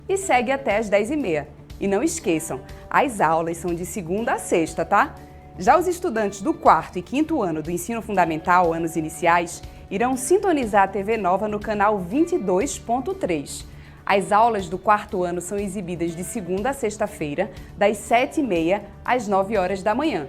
e segue até às 10h30. E não esqueçam, as aulas são de segunda a sexta, tá? Já os estudantes do 4º e 5º ano do ensino fundamental, anos iniciais, irão sintonizar a TV Nova no canal 22.3. As aulas do 4º ano são exibidas de segunda a sexta-feira, das 7h30 às 9h da manhã.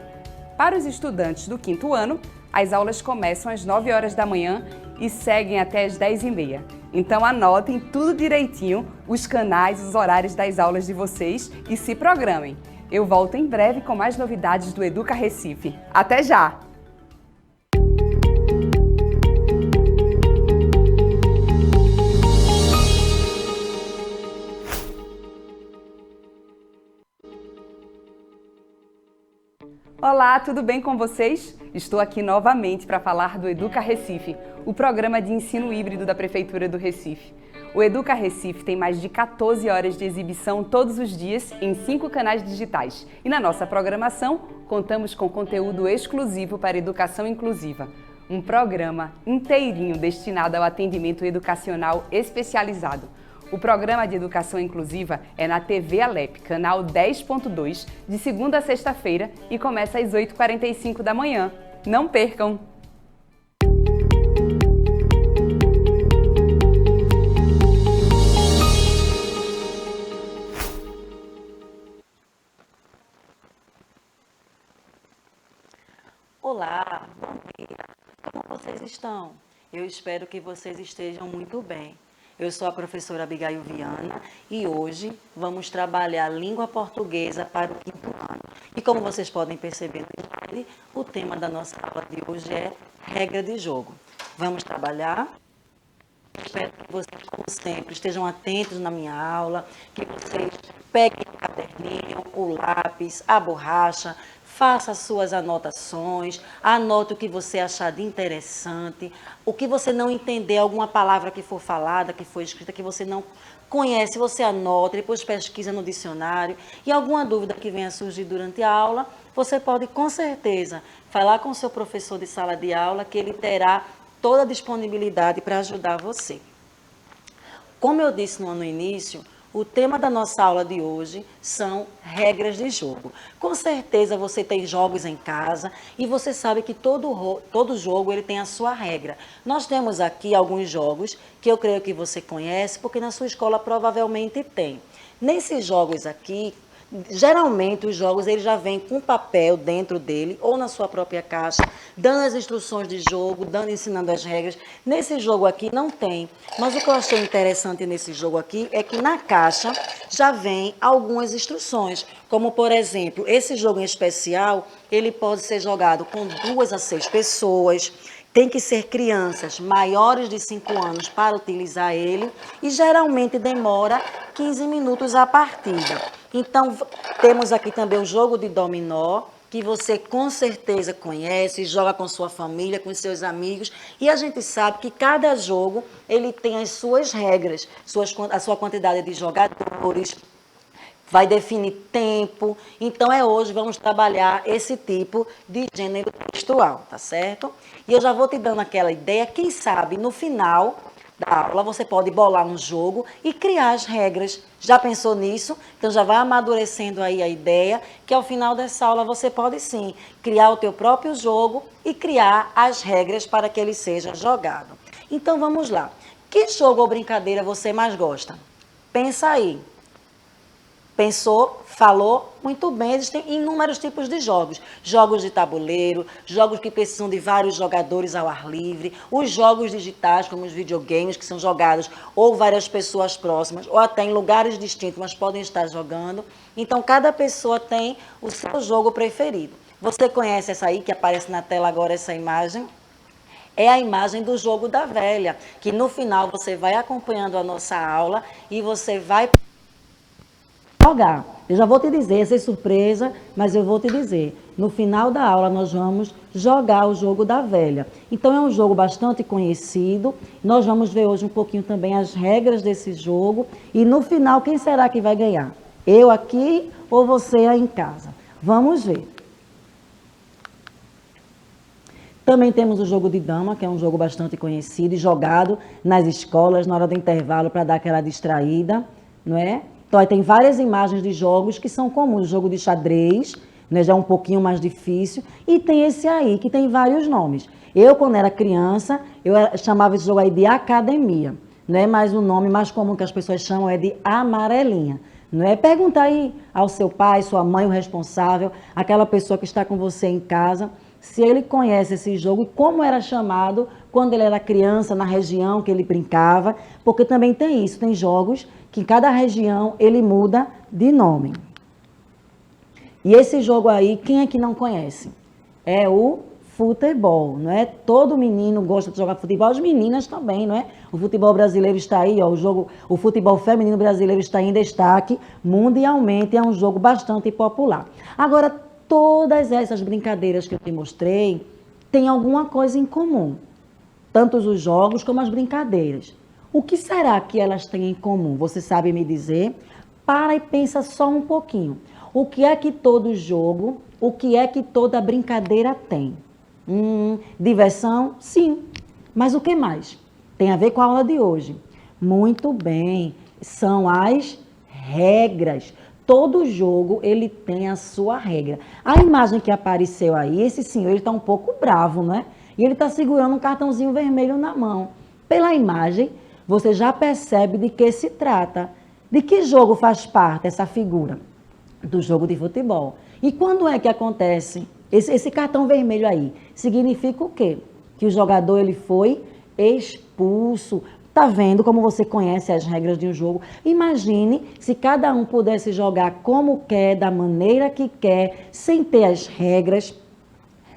Para os estudantes do 5º ano, as aulas começam às 9h da manhã e seguem até às 10h30. Então anotem tudo direitinho, os canais, os horários das aulas de vocês e se programem. Eu volto em breve com mais novidades do Educa Recife. Até já! Olá, tudo bem com vocês? Estou aqui novamente para falar do Educa Recife, o programa de ensino híbrido da Prefeitura do Recife. O Educa Recife tem mais de 14 horas de exibição todos os dias em 5 canais digitais. E na nossa programação, contamos com conteúdo exclusivo para educação inclusiva. Um programa inteirinho destinado ao atendimento educacional especializado. O programa de educação inclusiva é na TV Alep, canal 10.2, de segunda a sexta-feira e começa às 8h45 da manhã. Não percam! Olá, bom dia. Como vocês estão? Eu espero que vocês estejam muito bem. Eu sou a professora Abigail Viana e hoje vamos trabalhar língua portuguesa para o 5º ano. E como vocês podem perceber no slide, o tema da nossa aula de hoje é regra de jogo. Vamos trabalhar? Espero que vocês, como sempre, estejam atentos na minha aula, que vocês peguem o caderninho, o lápis, a borracha, faça suas anotações, anote o que você achar de interessante, o que você não entender, alguma palavra que for falada, que for escrita, que você não conhece, você anota, depois pesquisa no dicionário. E alguma dúvida que venha surgir durante a aula, você pode, com certeza, falar com o seu professor de sala de aula, que ele terá toda a disponibilidade para ajudar você. Como eu disse no início, o tema da nossa aula de hoje são regras de jogo. Com certeza você tem jogos em casa e você sabe que todo jogo ele tem a sua regra. Nós temos aqui alguns jogos que eu creio que você conhece, porque na sua escola provavelmente tem. Nesses jogos aqui, geralmente os jogos eles já vêm com papel dentro dele ou na sua própria caixa, dando as instruções de jogo, ensinando as regras. Nesse jogo aqui não tem, mas o que eu achei interessante nesse jogo aqui é que na caixa já vem algumas instruções, como por exemplo, esse jogo em especial, ele pode ser jogado com 2 a 6 pessoas, tem que ser crianças maiores de 5 anos para utilizar ele e geralmente demora 15 minutos a partida. Então, temos aqui também o jogo de dominó, que você com certeza conhece, joga com sua família, com seus amigos, e a gente sabe que cada jogo ele tem as suas regras, a sua quantidade de jogadores, vai definir tempo. Então, hoje vamos trabalhar esse tipo de gênero textual, tá certo? E eu já vou te dando aquela ideia, quem sabe no final da aula você pode bolar um jogo e criar as regras. Já pensou nisso? Então já vai amadurecendo aí a ideia que ao final dessa aula você pode sim criar o teu próprio jogo e criar as regras para que ele seja jogado. Então vamos lá. Que jogo ou brincadeira você mais gosta? Pensa aí. Pensou, falou, muito bem, existem inúmeros tipos de jogos. Jogos de tabuleiro, jogos que precisam de vários jogadores ao ar livre, os jogos digitais, como os videogames, que são jogados ou várias pessoas próximas, ou até em lugares distintos, mas podem estar jogando. Então, cada pessoa tem o seu jogo preferido. Você conhece essa aí, que aparece na tela agora, essa imagem? É a imagem do jogo da velha, que no final você vai acompanhando a nossa aula e você vai jogar. Eu já vou te dizer, essa é surpresa, mas eu vou te dizer. No final da aula nós vamos jogar o jogo da velha. Então é um jogo bastante conhecido. Nós vamos ver hoje um pouquinho também as regras desse jogo. E no final, quem será que vai ganhar? Eu aqui ou você aí em casa? Vamos ver. Também temos o jogo de dama, que é um jogo bastante conhecido e jogado nas escolas na hora do intervalo para dar aquela distraída. não é? Então, aí tem várias imagens de jogos que são comuns. O jogo de xadrez, né, já é um pouquinho mais difícil. E tem esse aí, que tem vários nomes. Eu, quando era criança, chamava esse jogo aí de academia, né? Mas o nome mais comum que as pessoas chamam é de amarelinha. Não é? Pergunta aí ao seu pai, sua mãe, o responsável, aquela pessoa que está com você em casa, se ele conhece esse jogo e como era chamado quando ele era criança, na região que ele brincava, porque também tem isso, tem jogos que em cada região ele muda de nome. E esse jogo aí, quem é que não conhece? É o futebol, não é? Todo menino gosta de jogar futebol, as meninas também, não é? O futebol brasileiro está aí, ó, o futebol feminino brasileiro está em destaque mundialmente, é um jogo bastante popular. Agora, todas essas brincadeiras que eu te mostrei têm alguma coisa em comum, tanto os jogos como as brincadeiras. O que será que elas têm em comum? Você sabe me dizer? Para e pensa só um pouquinho. O que é que todo jogo, o que é que toda brincadeira tem? Diversão? Sim. Mas o que mais? Tem a ver com a aula de hoje. Muito bem. São as regras. Todo jogo, ele tem a sua regra. A imagem que apareceu aí, esse senhor, ele está um pouco bravo, né? E ele está segurando um cartãozinho vermelho na mão. Pela imagem, você já percebe de que se trata. De que jogo faz parte essa figura? Do jogo de futebol. E quando é que acontece? Esse cartão vermelho aí significa o quê? Que o jogador ele foi expulso. Tá vendo como você conhece as regras de um jogo? Imagine se cada um pudesse jogar como quer, da maneira que quer, sem ter as regras,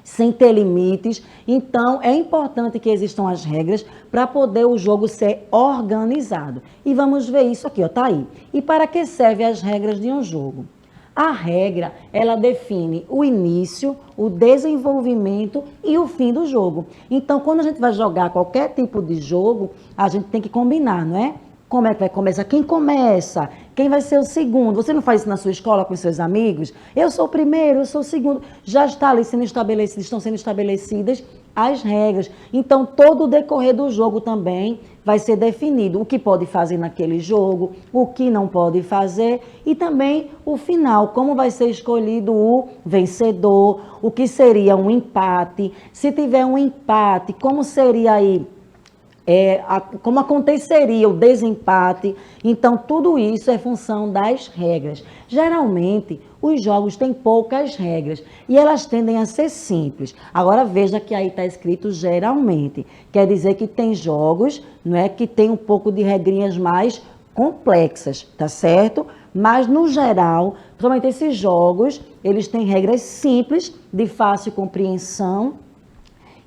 sem ter limites. Então, é importante que existam as regras para poder o jogo ser organizado. E vamos ver isso aqui, ó, tá aí. E para que servem as regras de um jogo? A regra, ela define o início, o desenvolvimento e o fim do jogo. Então, quando a gente vai jogar qualquer tipo de jogo, a gente tem que combinar, não é? Como é que vai começar? Quem começa? Quem vai ser o segundo? Você não faz isso na sua escola com seus amigos? Eu sou o primeiro, eu sou o segundo. Já está ali sendo estabelecido, estão sendo estabelecidas as regras. Então, todo o decorrer do jogo também vai ser definido. O que pode fazer naquele jogo, o que não pode fazer e também o final, como vai ser escolhido o vencedor, o que seria um empate. Se tiver um empate, como seria aí? Como aconteceria o desempate. Então, tudo isso é função das regras. Geralmente, os jogos têm poucas regras e elas tendem a ser simples. Agora, veja que aí está escrito geralmente. Quer dizer que tem jogos, não é, que tem um pouco de regrinhas mais complexas, tá certo? Mas, no geral, principalmente esses jogos, eles têm regras simples, de fácil compreensão,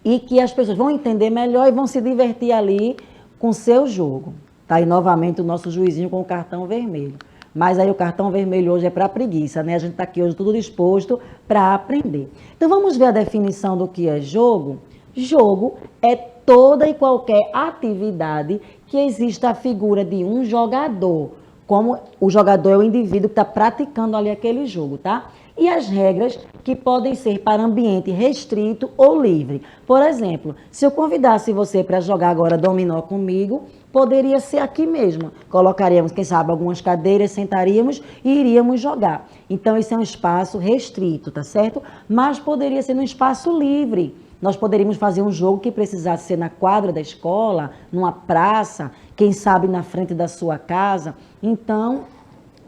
e que as pessoas vão entender melhor e vão se divertir ali com o seu jogo. Tá aí novamente o nosso juizinho com o cartão vermelho. Mas aí o cartão vermelho hoje é para preguiça, né? A gente está aqui hoje tudo disposto para aprender. Então vamos ver a definição do que é jogo? Jogo é toda e qualquer atividade que exista a figura de um jogador. Como o jogador é o indivíduo que está praticando ali aquele jogo, tá? E as regras que podem ser para ambiente restrito ou livre. Por exemplo, se eu convidasse você para jogar agora dominó comigo, poderia ser aqui mesmo. Colocaríamos, quem sabe, algumas cadeiras, sentaríamos e iríamos jogar. Então, esse é um espaço restrito, tá certo? Mas poderia ser num espaço livre. Nós poderíamos fazer um jogo que precisasse ser na quadra da escola, numa praça, quem sabe na frente da sua casa. Então,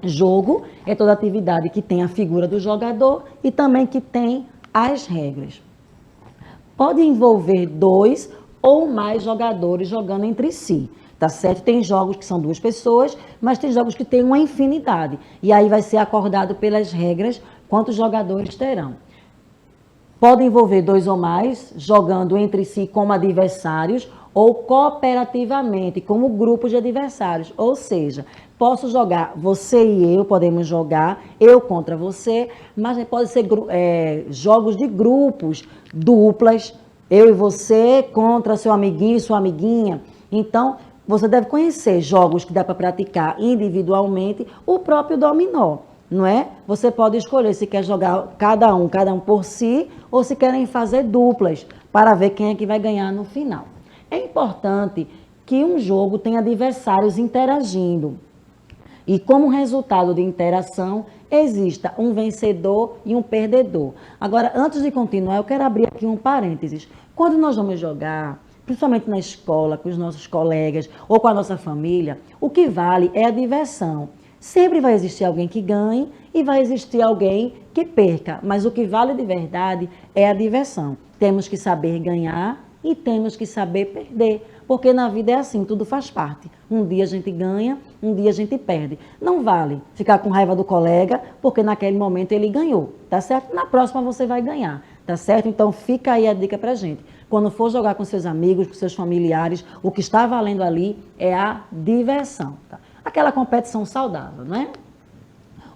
jogo é toda atividade que tem a figura do jogador e também que tem as regras. Pode envolver 2 ou mais jogadores jogando entre si, tá certo? Tem jogos que são 2 pessoas, mas tem jogos que tem uma infinidade. E aí vai ser acordado pelas regras quantos jogadores terão. Pode envolver 2 ou mais, jogando entre si como adversários ou cooperativamente, como grupos de adversários. Ou seja, posso jogar, você e eu podemos jogar, eu contra você, mas pode ser jogos de grupos, duplas, eu e você contra seu amiguinho e sua amiguinha. Então, você deve conhecer jogos que dá para praticar individualmente, o próprio dominó. Não é? Você pode escolher se quer jogar cada um por si ou se querem fazer duplas para ver quem é que vai ganhar no final. É importante que um jogo tenha adversários interagindo. E como resultado de interação, exista um vencedor e um perdedor. Agora, antes de continuar, eu quero abrir aqui um parênteses. Quando nós vamos jogar, principalmente na escola, com os nossos colegas ou com a nossa família, o que vale é a diversão. Sempre vai existir alguém que ganhe e vai existir alguém que perca, mas o que vale de verdade é a diversão. Temos que saber ganhar e temos que saber perder, porque na vida é assim, tudo faz parte. Um dia a gente ganha, um dia a gente perde. Não vale ficar com raiva do colega, porque naquele momento ele ganhou, tá certo? Na próxima você vai ganhar, tá certo? Então fica aí a dica pra gente. Quando for jogar com seus amigos, com seus familiares, o que está valendo ali é a diversão, tá? Aquela competição saudável, não é?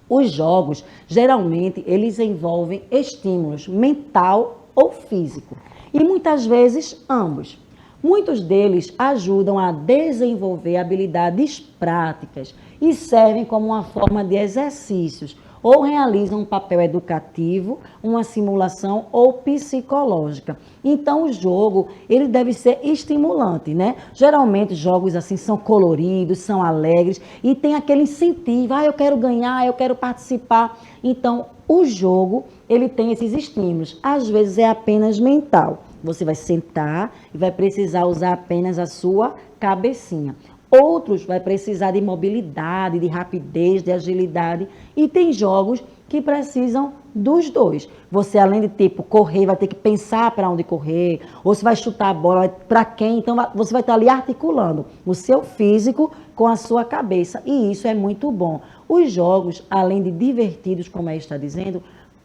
Os jogos, geralmente, eles envolvem estímulos mental ou físico. E muitas vezes, ambos. Muitos deles ajudam a desenvolver habilidades práticas e servem como uma forma de exercícios ou realizam um papel educativo, uma simulação ou psicológica. Então, o jogo, ele deve ser estimulante, né? Geralmente, jogos assim são coloridos, são alegres e tem aquele incentivo, eu quero ganhar, eu quero participar. Então, o jogo, ele tem esses estímulos. Às vezes é apenas mental. Você vai sentar e vai precisar usar apenas a sua cabecinha. Outros vai precisar de mobilidade, de rapidez, de agilidade. E tem jogos que precisam dos dois. Você, além de tipo correr, vai ter que pensar para onde correr, ou se vai chutar a bola, para quem. Então, você vai estar ali articulando o seu físico com a sua cabeça. E isso é muito bom. Os jogos, além de divertidos, como a está dizendo,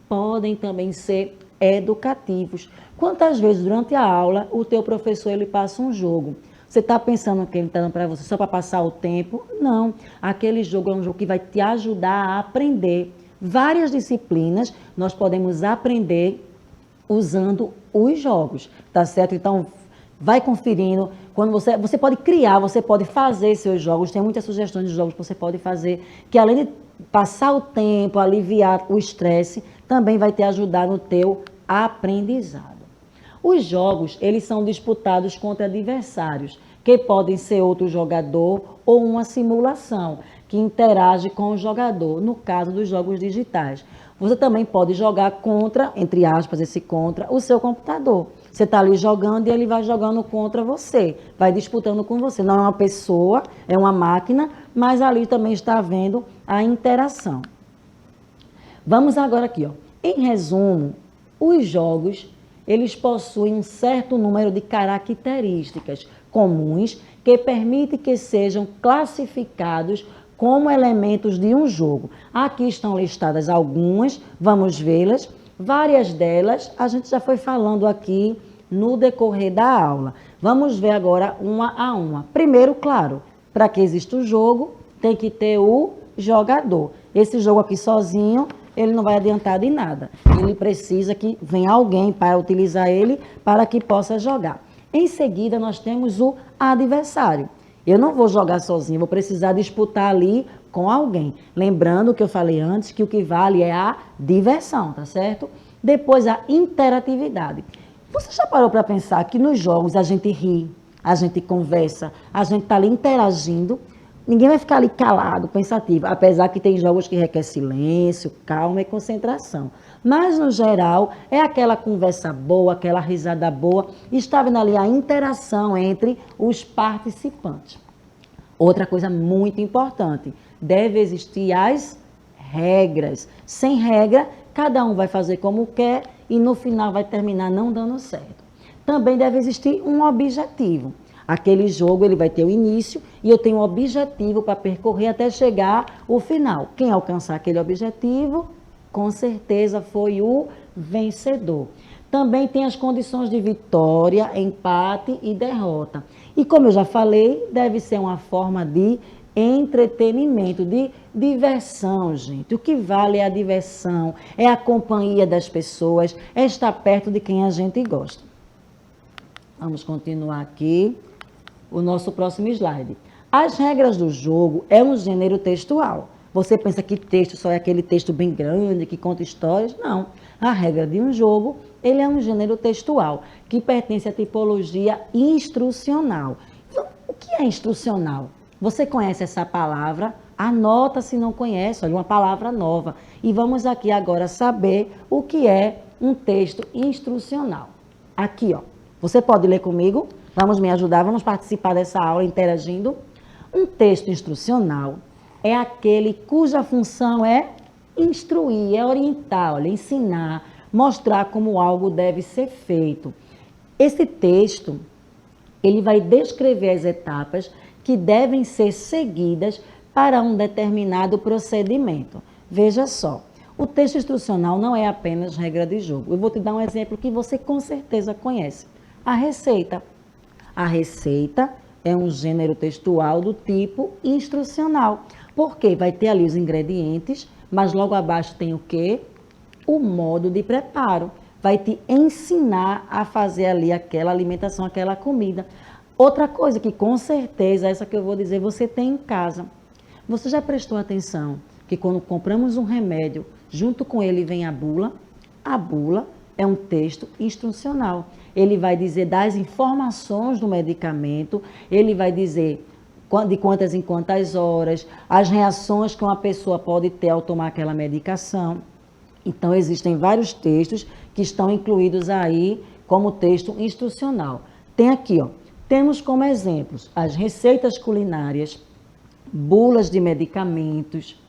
podem também ser educativos. Quantas vezes durante a aula o teu professor ele passa um jogo? Você está pensando que ele está dando para você só para passar o tempo? Não. Aquele jogo é um jogo que vai te ajudar a aprender. Várias disciplinas nós podemos aprender usando os jogos, tá certo? Então, vai conferindo. Quando você pode criar, você pode fazer seus jogos. Tem muitas sugestões de jogos que você pode fazer, que além de passar o tempo, aliviar o estresse, também vai te ajudar no teu aprendizado. Os jogos, eles são disputados contra adversários, que podem ser outro jogador ou uma simulação, que interage com o jogador, no caso dos jogos digitais. Você também pode jogar contra, entre aspas, esse contra, o seu computador. Você está ali jogando e ele vai jogando contra você, vai disputando com você. Não é uma pessoa, é uma máquina, mas ali também está havendo a interação. Vamos agora aqui, ó. Em resumo, os jogos, eles possuem um certo número de características comuns que permitem que sejam classificados como elementos de um jogo. Aqui estão listadas algumas, vamos vê-las. Várias delas a gente já foi falando aqui no decorrer da aula. Vamos ver agora uma a uma. Primeiro, claro, para que exista o jogo, tem que ter o jogador. Esse jogo aqui sozinho, ele não vai adiantar de nada. Ele precisa que venha alguém para utilizar ele para que possa jogar. Em seguida, nós temos o adversário. Eu não vou jogar sozinho, vou precisar disputar ali com alguém. Lembrando que eu falei antes que o que vale é a diversão, tá certo? Depois, a interatividade. Você já parou para pensar que nos jogos a gente ri, a gente conversa, a gente está ali interagindo? Ninguém vai ficar ali calado, pensativo, apesar que tem jogos que requer silêncio, calma e concentração. Mas, no geral, é aquela conversa boa, aquela risada boa, e está vendo ali a interação entre os participantes. Outra coisa muito importante, deve existir as regras. Sem regra, cada um vai fazer como quer e no final vai terminar não dando certo. Também deve existir um objetivo. Aquele jogo ele vai ter o início e eu tenho um objetivo para percorrer até chegar ao final. Quem alcançar aquele objetivo, com certeza foi o vencedor. Também tem as condições de vitória, empate e derrota. E como eu já falei, deve ser uma forma de entretenimento, de diversão, gente. O que vale é a diversão, é a companhia das pessoas, é estar perto de quem a gente gosta. Vamos continuar aqui. O nosso próximo slide. As regras do jogo é um gênero textual. Você pensa que texto só é aquele texto bem grande, que conta histórias? Não. A regra de um jogo, ele é um gênero textual, que pertence à tipologia instrucional. Então, o que é instrucional? Você conhece essa palavra? Anota se não conhece, olha, uma palavra nova. E vamos aqui agora saber o que é um texto instrucional. Aqui, ó, você pode ler comigo? Vamos me ajudar, vamos participar dessa aula interagindo. Um texto instrucional é aquele cuja função é instruir, é orientar, olha, ensinar, mostrar como algo deve ser feito. Esse texto, ele vai descrever as etapas que devem ser seguidas para um determinado procedimento. Veja só, o texto instrucional não é apenas regra de jogo. Eu vou te dar um exemplo que você com certeza conhece. A receita. A receita é um gênero textual do tipo instrucional. Porque vai ter ali os ingredientes, mas logo abaixo tem o quê? O modo de preparo. Vai te ensinar a fazer ali aquela alimentação, aquela comida. Outra coisa que com certeza, essa que eu vou dizer, você tem em casa. Você já prestou atenção que quando compramos um remédio, junto com ele vem a bula? A bula é um texto instrucional. Ele vai dizer das informações do medicamento, ele vai dizer de quantas em quantas horas, as reações que uma pessoa pode ter ao tomar aquela medicação. Então, existem vários textos que estão incluídos aí como texto instrucional. Tem aqui, ó, temos como exemplos as receitas culinárias, bulas de medicamentos,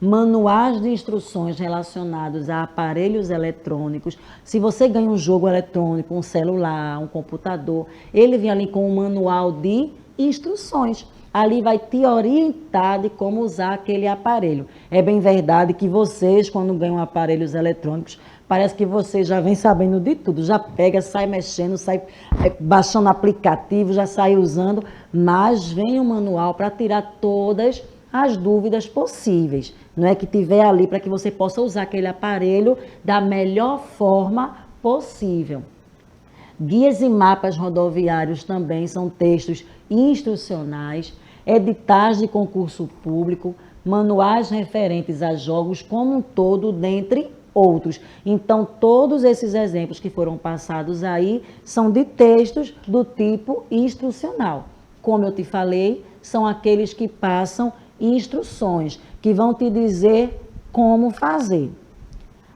manuais de instruções relacionados a aparelhos eletrônicos. Se você ganha um jogo eletrônico, um celular, um computador, ele vem ali com um manual de instruções. Ali vai te orientar de como usar aquele aparelho. É bem verdade que vocês, quando ganham aparelhos eletrônicos, parece que vocês já vêm sabendo de tudo. Já pega, sai mexendo, sai baixando aplicativo, já sai usando, mas vem um manual para tirar todas as dúvidas possíveis. Não é que tiver ali para que você possa usar aquele aparelho da melhor forma possível. Guias e mapas rodoviários também são textos instrucionais, editais de concurso público, manuais referentes a jogos como um todo, dentre outros. Então, todos esses exemplos que foram passados aí são de textos do tipo instrucional. Como eu te falei, são aqueles que passam instruções, que vão te dizer como fazer.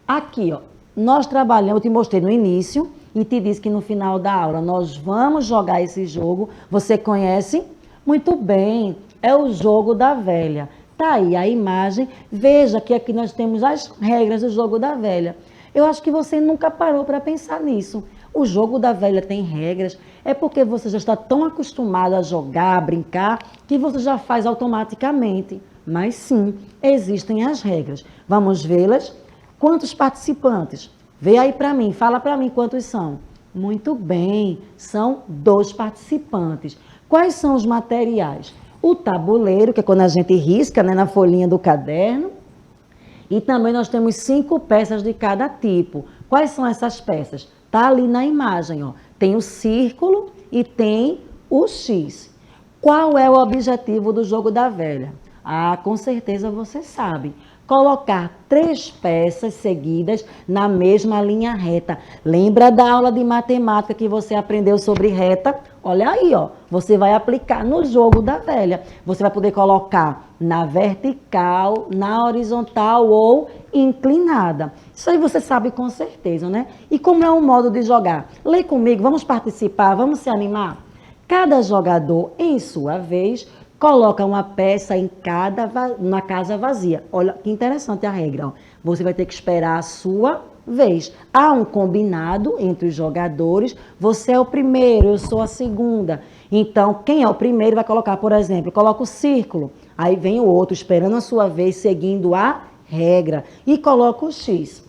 Aqui, ó, nós trabalhamos, eu te mostrei no início e te disse que no final da aula nós vamos jogar esse jogo. Você conhece? Muito bem, é o jogo da velha. Tá aí a imagem, veja que aqui nós temos as regras do jogo da velha. Eu acho que você nunca parou para pensar nisso. O jogo da velha tem regras, é porque você já está tão acostumado a jogar, a brincar, que você já faz automaticamente. Mas sim, existem as regras. Vamos vê-las? Quantos participantes? Vê aí para mim, fala para mim quantos são. Muito bem, são 2 participantes. Quais são os materiais? O tabuleiro, que é quando a gente risca, né, na folhinha do caderno. E também nós temos 5 peças de cada tipo. Quais são essas peças? Está ali na imagem, ó. Tem o círculo e tem o X. Qual é o objetivo do jogo da velha? Ah, com certeza você sabe. Colocar 3 peças seguidas na mesma linha reta. Lembra da aula de matemática que você aprendeu sobre reta? Olha aí, ó. Você vai aplicar no jogo da velha. Você vai poder colocar na vertical, na horizontal ou inclinada. Isso aí você sabe com certeza, né? E como é o modo de jogar? Lê comigo, vamos participar, vamos se animar? Cada jogador, em sua vez, coloca uma peça em na casa vazia. Olha que interessante a regra. Ó. Você vai ter que esperar a sua vez. Há um combinado entre os jogadores. Você é o primeiro, eu sou a segunda. Então, quem é o primeiro vai colocar, por exemplo, coloca o círculo. Aí vem o outro esperando a sua vez, seguindo a regra. E coloca o X.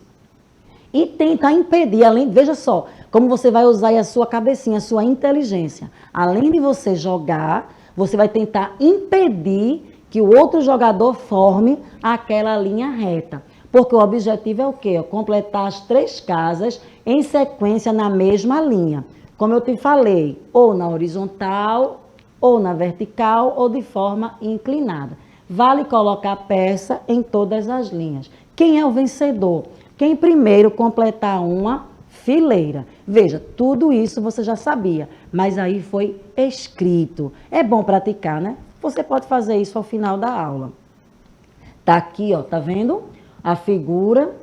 E tenta impedir, veja só, como você vai usar aí a sua cabecinha, a sua inteligência. Além de você jogar, você vai tentar impedir que o outro jogador forme aquela linha reta. Porque o objetivo é o quê? Completar as 3 casas em sequência na mesma linha. Como eu te falei, ou na horizontal, ou na vertical, ou de forma inclinada. Vale colocar peça em todas as linhas. Quem é o vencedor? Quem primeiro completar uma fileira. Veja, tudo isso você já sabia, mas aí foi escrito. É bom praticar, né? Você pode fazer isso ao final da aula. Tá aqui, ó, tá vendo? A figura,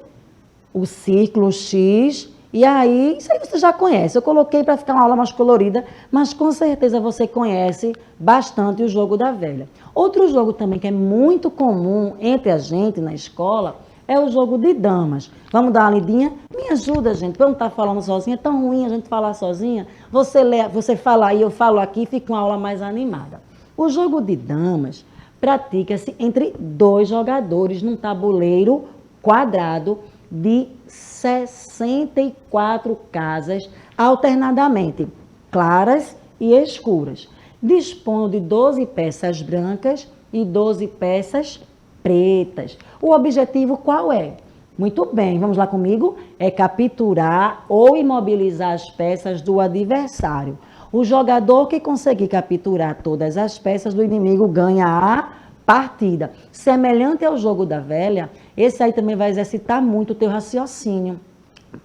o círculo, o X, e aí, isso aí você já conhece. Eu coloquei para ficar uma aula mais colorida, mas com certeza você conhece bastante o jogo da velha. Outro jogo também que é muito comum entre a gente na escola é o jogo de damas. Vamos dar uma lidinha? Me ajuda, gente, para eu não estar falando sozinha, é tão ruim a gente falar sozinha. Você fala aí, eu falo aqui, fica uma aula mais animada. O jogo de damas pratica-se entre 2 jogadores num tabuleiro quadrado de 64 casas alternadamente, claras e escuras, dispondo de 12 peças brancas e 12 peças pretas. O objetivo qual é? Muito bem, vamos lá comigo? É capturar ou imobilizar as peças do adversário. O jogador que conseguir capturar todas as peças do inimigo ganha a partida. Semelhante ao jogo da velha, esse aí também vai exercitar muito o teu raciocínio.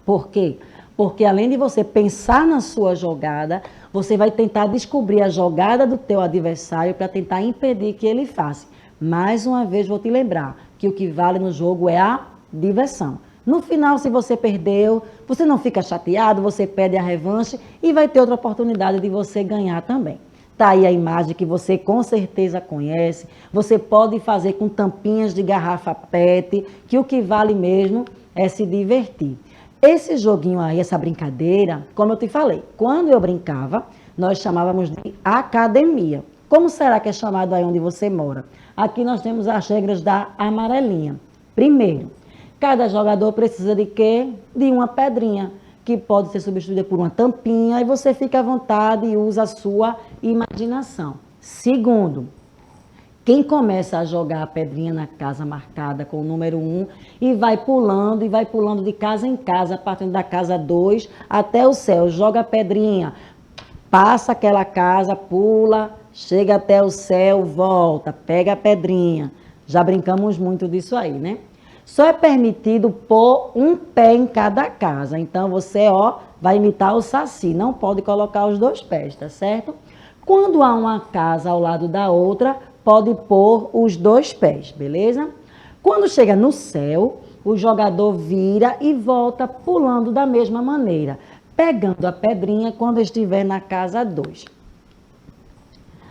Por quê? Porque além de você pensar na sua jogada, você vai tentar descobrir a jogada do teu adversário para tentar impedir que ele faça. Mais uma vez vou te lembrar que o que vale no jogo é a diversão. No final, se você perdeu, você não fica chateado, você pede a revanche e vai ter outra oportunidade de você ganhar também. Tá aí a imagem que você com certeza conhece. Você pode fazer com tampinhas de garrafa PET, que o que vale mesmo é se divertir. Esse joguinho aí, essa brincadeira, como eu te falei, quando eu brincava, nós chamávamos de academia. Como será que é chamado aí onde você mora? Aqui nós temos as regras da amarelinha. Primeiro, cada jogador precisa de quê? De uma pedrinha, que pode ser substituída por uma tampinha, e você fica à vontade e usa a sua imaginação. Segundo, quem começa a jogar a pedrinha na casa marcada com o número 1 e vai pulando de casa em casa, partindo da casa 2 até o céu, joga a pedrinha, passa aquela casa, pula, chega até o céu, volta, pega a pedrinha. Já brincamos muito disso aí, né? Só é permitido pôr um pé em cada casa. Então, você, ó, vai imitar o Saci. Não pode colocar os 2 pés, tá certo? Quando há uma casa ao lado da outra, pode pôr os 2 pés, beleza? Quando chega no céu, o jogador vira e volta pulando da mesma maneira, pegando a pedrinha quando estiver na casa 2.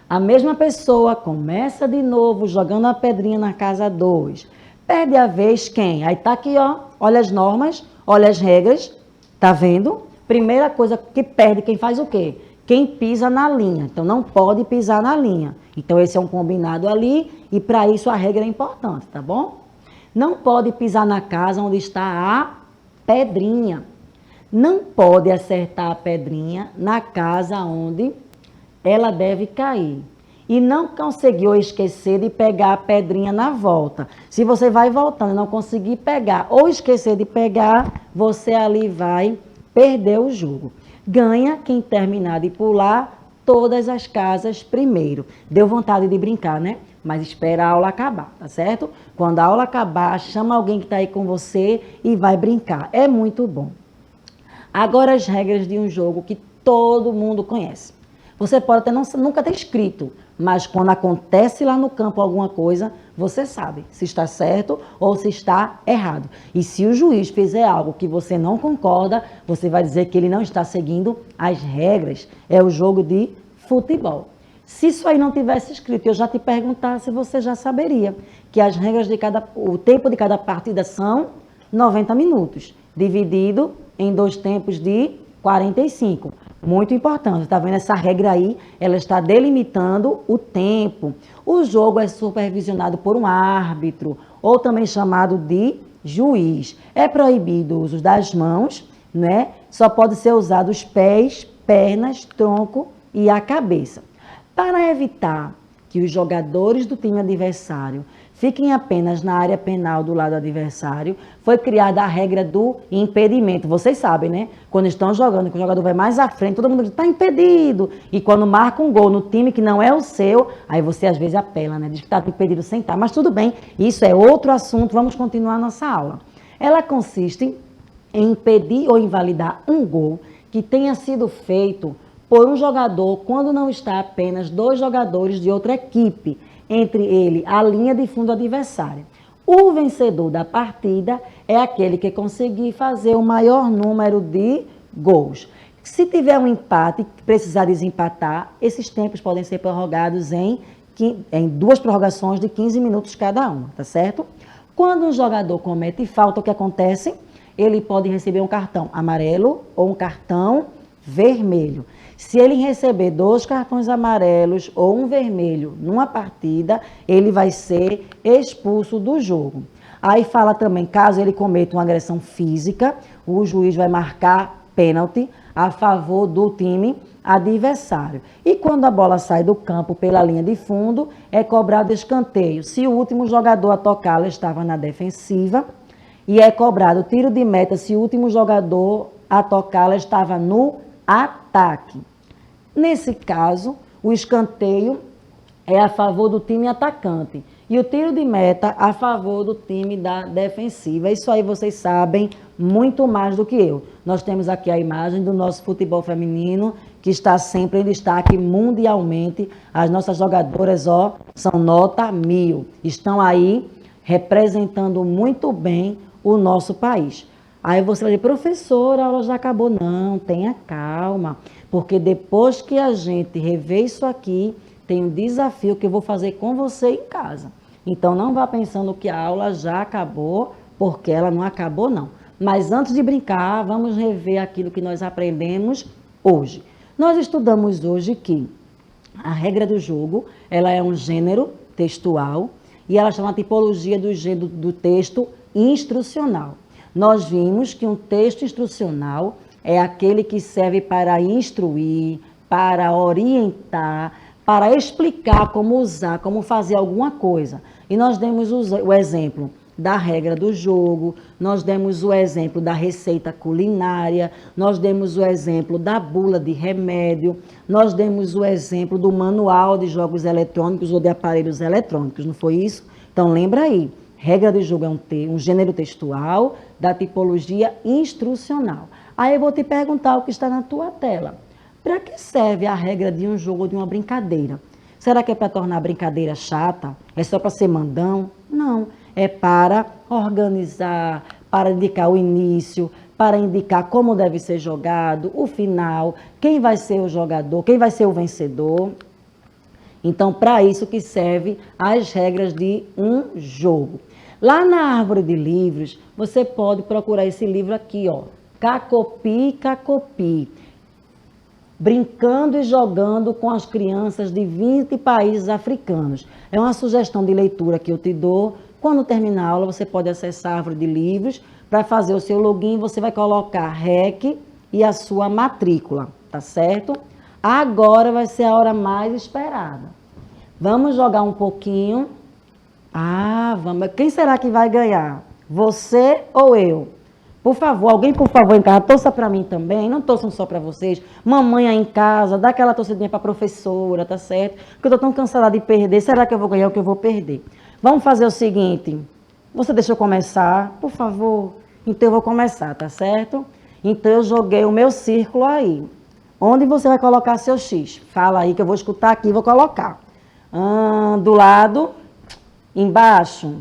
A mesma pessoa começa de novo jogando a pedrinha na casa 2. Perde a vez quem? Aí tá aqui, ó, olha as normas, olha as regras, tá vendo? Primeira coisa que perde, quem faz o quê? Quem pisa na linha. Então, não pode pisar na linha. Então, esse é um combinado ali e para isso a regra é importante, tá bom? Não pode pisar na casa onde está a pedrinha. Não pode acertar a pedrinha na casa onde ela deve cair. E não conseguiu esquecer de pegar a pedrinha na volta. Se você vai voltando e não conseguir pegar ou esquecer de pegar, você ali vai perder o jogo. Ganha quem terminar de pular todas as casas primeiro. Deu vontade de brincar, né? Mas espera a aula acabar, tá certo? Quando a aula acabar, chama alguém que está aí com você e vai brincar. É muito bom. Agora as regras de um jogo que todo mundo conhece. Você pode até nunca ter escrito, mas quando acontece lá no campo alguma coisa, você sabe se está certo ou se está errado. E se o juiz fizer algo que você não concorda, você vai dizer que ele não está seguindo as regras. É o jogo de futebol. Se isso aí não tivesse escrito, eu já te perguntar se você já saberia que as regras o tempo de cada partida são 90 minutos, dividido em 2 tempos de 45. Muito importante, tá vendo essa regra aí? Ela está delimitando o tempo. O jogo é supervisionado por um árbitro, ou também chamado de juiz. É proibido o uso das mãos, né? Só pode ser usado os pés, pernas, tronco e a cabeça. Para evitar que os jogadores do time adversário fiquem apenas na área penal do lado adversário, foi criada a regra do impedimento. Vocês sabem, né? Quando estão jogando, que o jogador vai mais à frente, todo mundo diz, está impedido. E quando marca um gol no time que não é o seu, aí você às vezes apela, né? Diz que está impedido sem estar. Mas tudo bem, isso é outro assunto, vamos continuar a nossa aula. Ela consiste em impedir ou invalidar um gol que tenha sido feito por um jogador quando não está apenas 2 jogadores de outra equipe, entre ele a linha de fundo adversária. O vencedor da partida é aquele que conseguir fazer o maior número de gols. Se tiver um empate e precisar desempatar, esses tempos podem ser prorrogados em 2 prorrogações de 15 minutos cada uma, tá certo? Quando um jogador comete falta, o que acontece? Ele pode receber um cartão amarelo ou um cartão vermelho. Se ele receber 2 cartões amarelos ou um vermelho numa partida, ele vai ser expulso do jogo. Aí fala também, caso ele cometa uma agressão física, o juiz vai marcar pênalti a favor do time adversário. E quando a bola sai do campo pela linha de fundo, é cobrado escanteio. Se o último jogador a tocá-la estava na defensiva, e é cobrado tiro de meta se o último jogador a tocá-la estava no ataque. Nesse caso, o escanteio é a favor do time atacante e o tiro de meta a favor do time da defensiva. Isso aí vocês sabem muito mais do que eu. Nós temos aqui a imagem do nosso futebol feminino, que está sempre em destaque mundialmente. As nossas jogadoras, são nota 1000. Estão aí representando muito bem o nosso país. Aí você vai dizer, professora, a aula já acabou. Não, tenha calma, porque depois que a gente rever isso aqui, tem um desafio que eu vou fazer com você em casa. Então, não vá pensando que a aula já acabou, porque ela não acabou, não. Mas antes de brincar, vamos rever aquilo que nós aprendemos hoje. Nós estudamos hoje que a regra do jogo, ela é um gênero textual e ela chama a tipologia do gênero do texto instrucional. Nós vimos que um texto instrucional é aquele que serve para instruir, para orientar, para explicar como usar, como fazer alguma coisa. E nós demos o exemplo da regra do jogo, nós demos o exemplo da receita culinária, nós demos o exemplo da bula de remédio, nós demos o exemplo do manual de jogos eletrônicos ou de aparelhos eletrônicos, não foi isso? Então lembra aí, regra de jogo é um gênero textual da tipologia instrucional. Aí eu vou te perguntar o que está na tua tela. Para que serve a regra de um jogo ou de uma brincadeira? Será que é para tornar a brincadeira chata? É só para ser mandão? Não. É para organizar, para indicar o início, para indicar como deve ser jogado, o final, quem vai ser o jogador, quem vai ser o vencedor. Então, para isso que serve as regras de um jogo. Lá na árvore de livros, você pode procurar esse livro aqui, Cacopi, Cacopi. Brincando e jogando com as crianças de 20 países africanos. É uma sugestão de leitura que eu te dou. Quando terminar a aula, você pode acessar a árvore de livros. Para fazer o seu login, você vai colocar REC e a sua matrícula, tá certo? Agora vai ser a hora mais esperada. Vamos jogar um pouquinho. Vamos. Quem será que vai ganhar? Você ou eu? Por favor, alguém, por favor, em casa, torça para mim também, não torçam só para vocês. Mamãe aí em casa, dá aquela torcidinha para a professora, tá certo? Porque eu estou tão cansada de perder, será que eu vou ganhar ou que eu vou perder? Vamos fazer o seguinte, você deixa eu começar, por favor? Então eu vou começar, tá certo? Então eu joguei o meu círculo aí. Onde você vai colocar seu X? Fala aí que eu vou escutar aqui e vou colocar. Do lado, embaixo.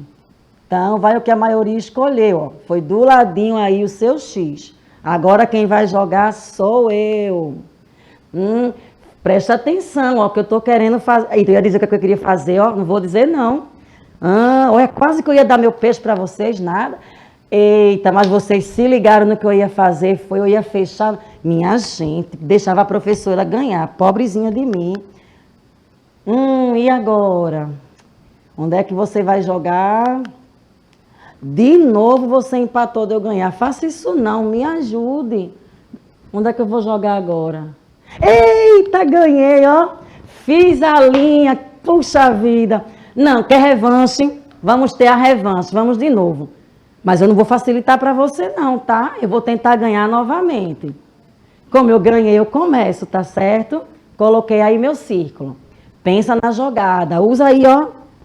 Então, vai o que a maioria escolheu, Foi do ladinho aí o seu X. Agora quem vai jogar sou eu. Presta atenção, que eu estou querendo fazer. Então, eu ia dizer o que eu queria fazer, não vou dizer não. Olha, quase que eu ia dar meu peixe para vocês, nada. Eita, mas vocês se ligaram no que eu ia fazer, eu ia fechar. Minha gente, deixava a professora ganhar, pobrezinha de mim. E agora? Onde é que você vai jogar? De novo você empatou de eu ganhar. Faça isso não, me ajude. Onde é que eu vou jogar agora? Eita, ganhei, Fiz a linha, puxa vida. Não, quer revanche? Vamos ter a revanche, vamos de novo. Mas eu não vou facilitar para você não, tá? Eu vou tentar ganhar novamente. Como eu ganhei, eu começo, tá certo? Coloquei aí meu círculo. Pensa na jogada. Usa aí,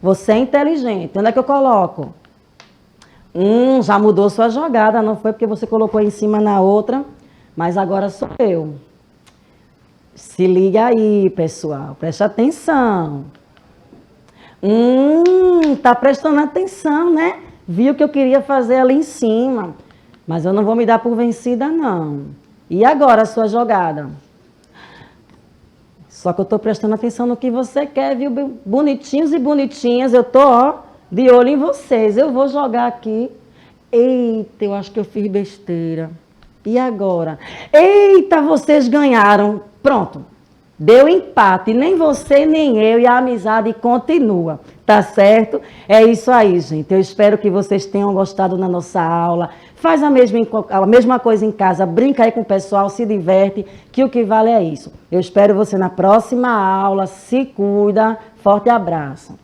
Você é inteligente. Onde é que eu coloco? Já mudou sua jogada, não foi porque você colocou em cima na outra, mas agora sou eu. Se liga aí, pessoal, preste atenção. Tá prestando atenção, né? viu que eu queria fazer ali em cima. Mas eu não vou me dar por vencida, não. E agora a sua jogada? Só que eu estou prestando atenção no que você quer, viu? Bonitinhos e bonitinhas, eu estou, ó, de olho em vocês. Eu vou jogar aqui. Eita, eu acho que eu fiz besteira. E agora? Eita, vocês ganharam. Pronto. Deu empate. Nem você, nem eu. E a amizade continua. Tá certo? É isso aí, gente. Eu espero que vocês tenham gostado da nossa aula. Faz a mesma coisa em casa. Brinca aí com o pessoal, se diverte, que o que vale é isso. Eu espero você na próxima aula. Se cuida. Forte abraço.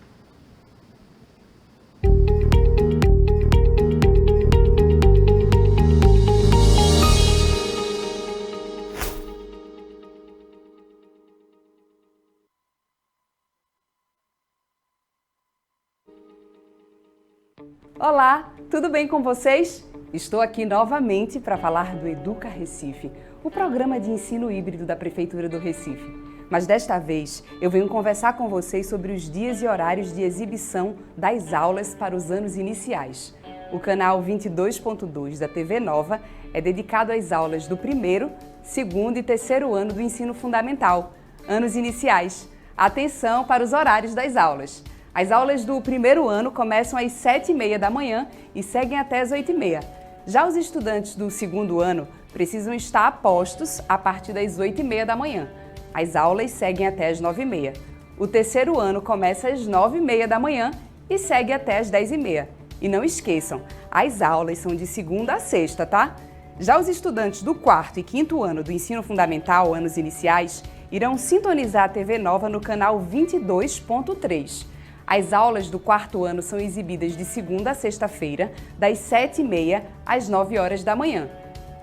Olá, tudo bem com vocês? Estou aqui novamente para falar do Educa Recife, o programa de ensino híbrido da Prefeitura do Recife. Mas desta vez eu venho conversar com vocês sobre os dias e horários de exibição das aulas para os anos iniciais. O canal 22.2 da TV Nova é dedicado às aulas do primeiro, segundo e terceiro ano do ensino fundamental, anos iniciais. Atenção para os horários das aulas. As aulas do primeiro ano começam às 7h30 da manhã e seguem até às 8h30. Já os estudantes do segundo ano precisam estar a postos a partir das 8h30 da manhã. As aulas seguem até às 9h30. O terceiro ano começa às 9h30 da manhã e segue até às 10h30. E não esqueçam, as aulas são de segunda a sexta, tá? Já os estudantes do quarto e quinto ano do ensino fundamental, anos iniciais, irão sintonizar a TV Nova no canal 22.3. As aulas do quarto ano são exibidas de segunda a sexta-feira, das 7h30 às 9h da manhã.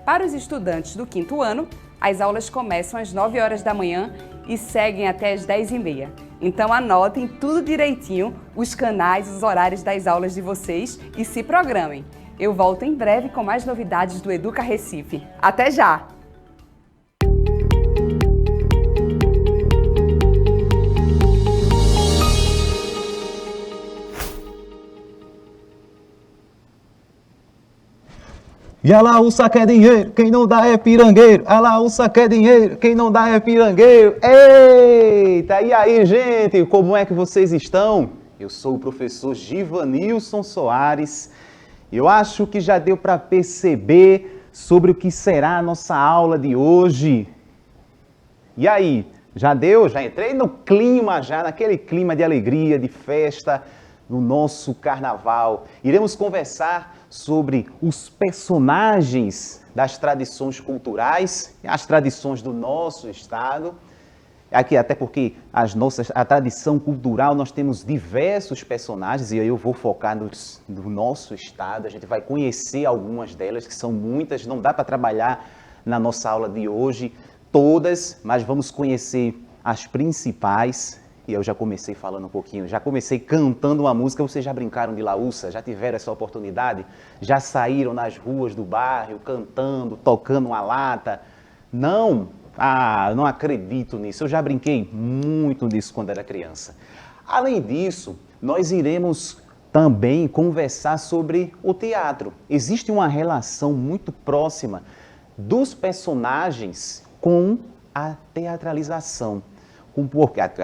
Para os estudantes do quinto ano, as aulas começam às 9h da manhã e seguem até às 10h30. Então anotem tudo direitinho, os canais, os horários das aulas de vocês e se programem. Eu volto em breve com mais novidades do Educa Recife. Até já! E a Laúça quer dinheiro, quem não dá é pirangueiro. A Laúça quer dinheiro, quem não dá é pirangueiro. Eita, e aí, gente, como é que vocês estão? Eu sou o professor Givanilson Soares. Eu acho que já deu para perceber sobre o que será a nossa aula de hoje. E aí, já deu? Já entrei no clima, naquele clima de alegria, de festa, no nosso carnaval. Iremos conversar sobre os personagens das tradições culturais, as tradições do nosso estado. Aqui, até porque a tradição cultural, nós temos diversos personagens, e eu vou focar no nosso estado. A gente vai conhecer algumas delas, que são muitas, não dá para trabalhar na nossa aula de hoje todas, mas vamos conhecer as principais. E eu já comecei falando um pouquinho, já comecei cantando uma música. Vocês já brincaram de Laúça? Já tiveram essa oportunidade? Já saíram nas ruas do bairro cantando, tocando uma lata? Não? Ah, não acredito nisso. Eu já brinquei muito disso quando era criança. Além disso, nós iremos também conversar sobre o teatro. Existe uma relação muito próxima dos personagens com a teatralização.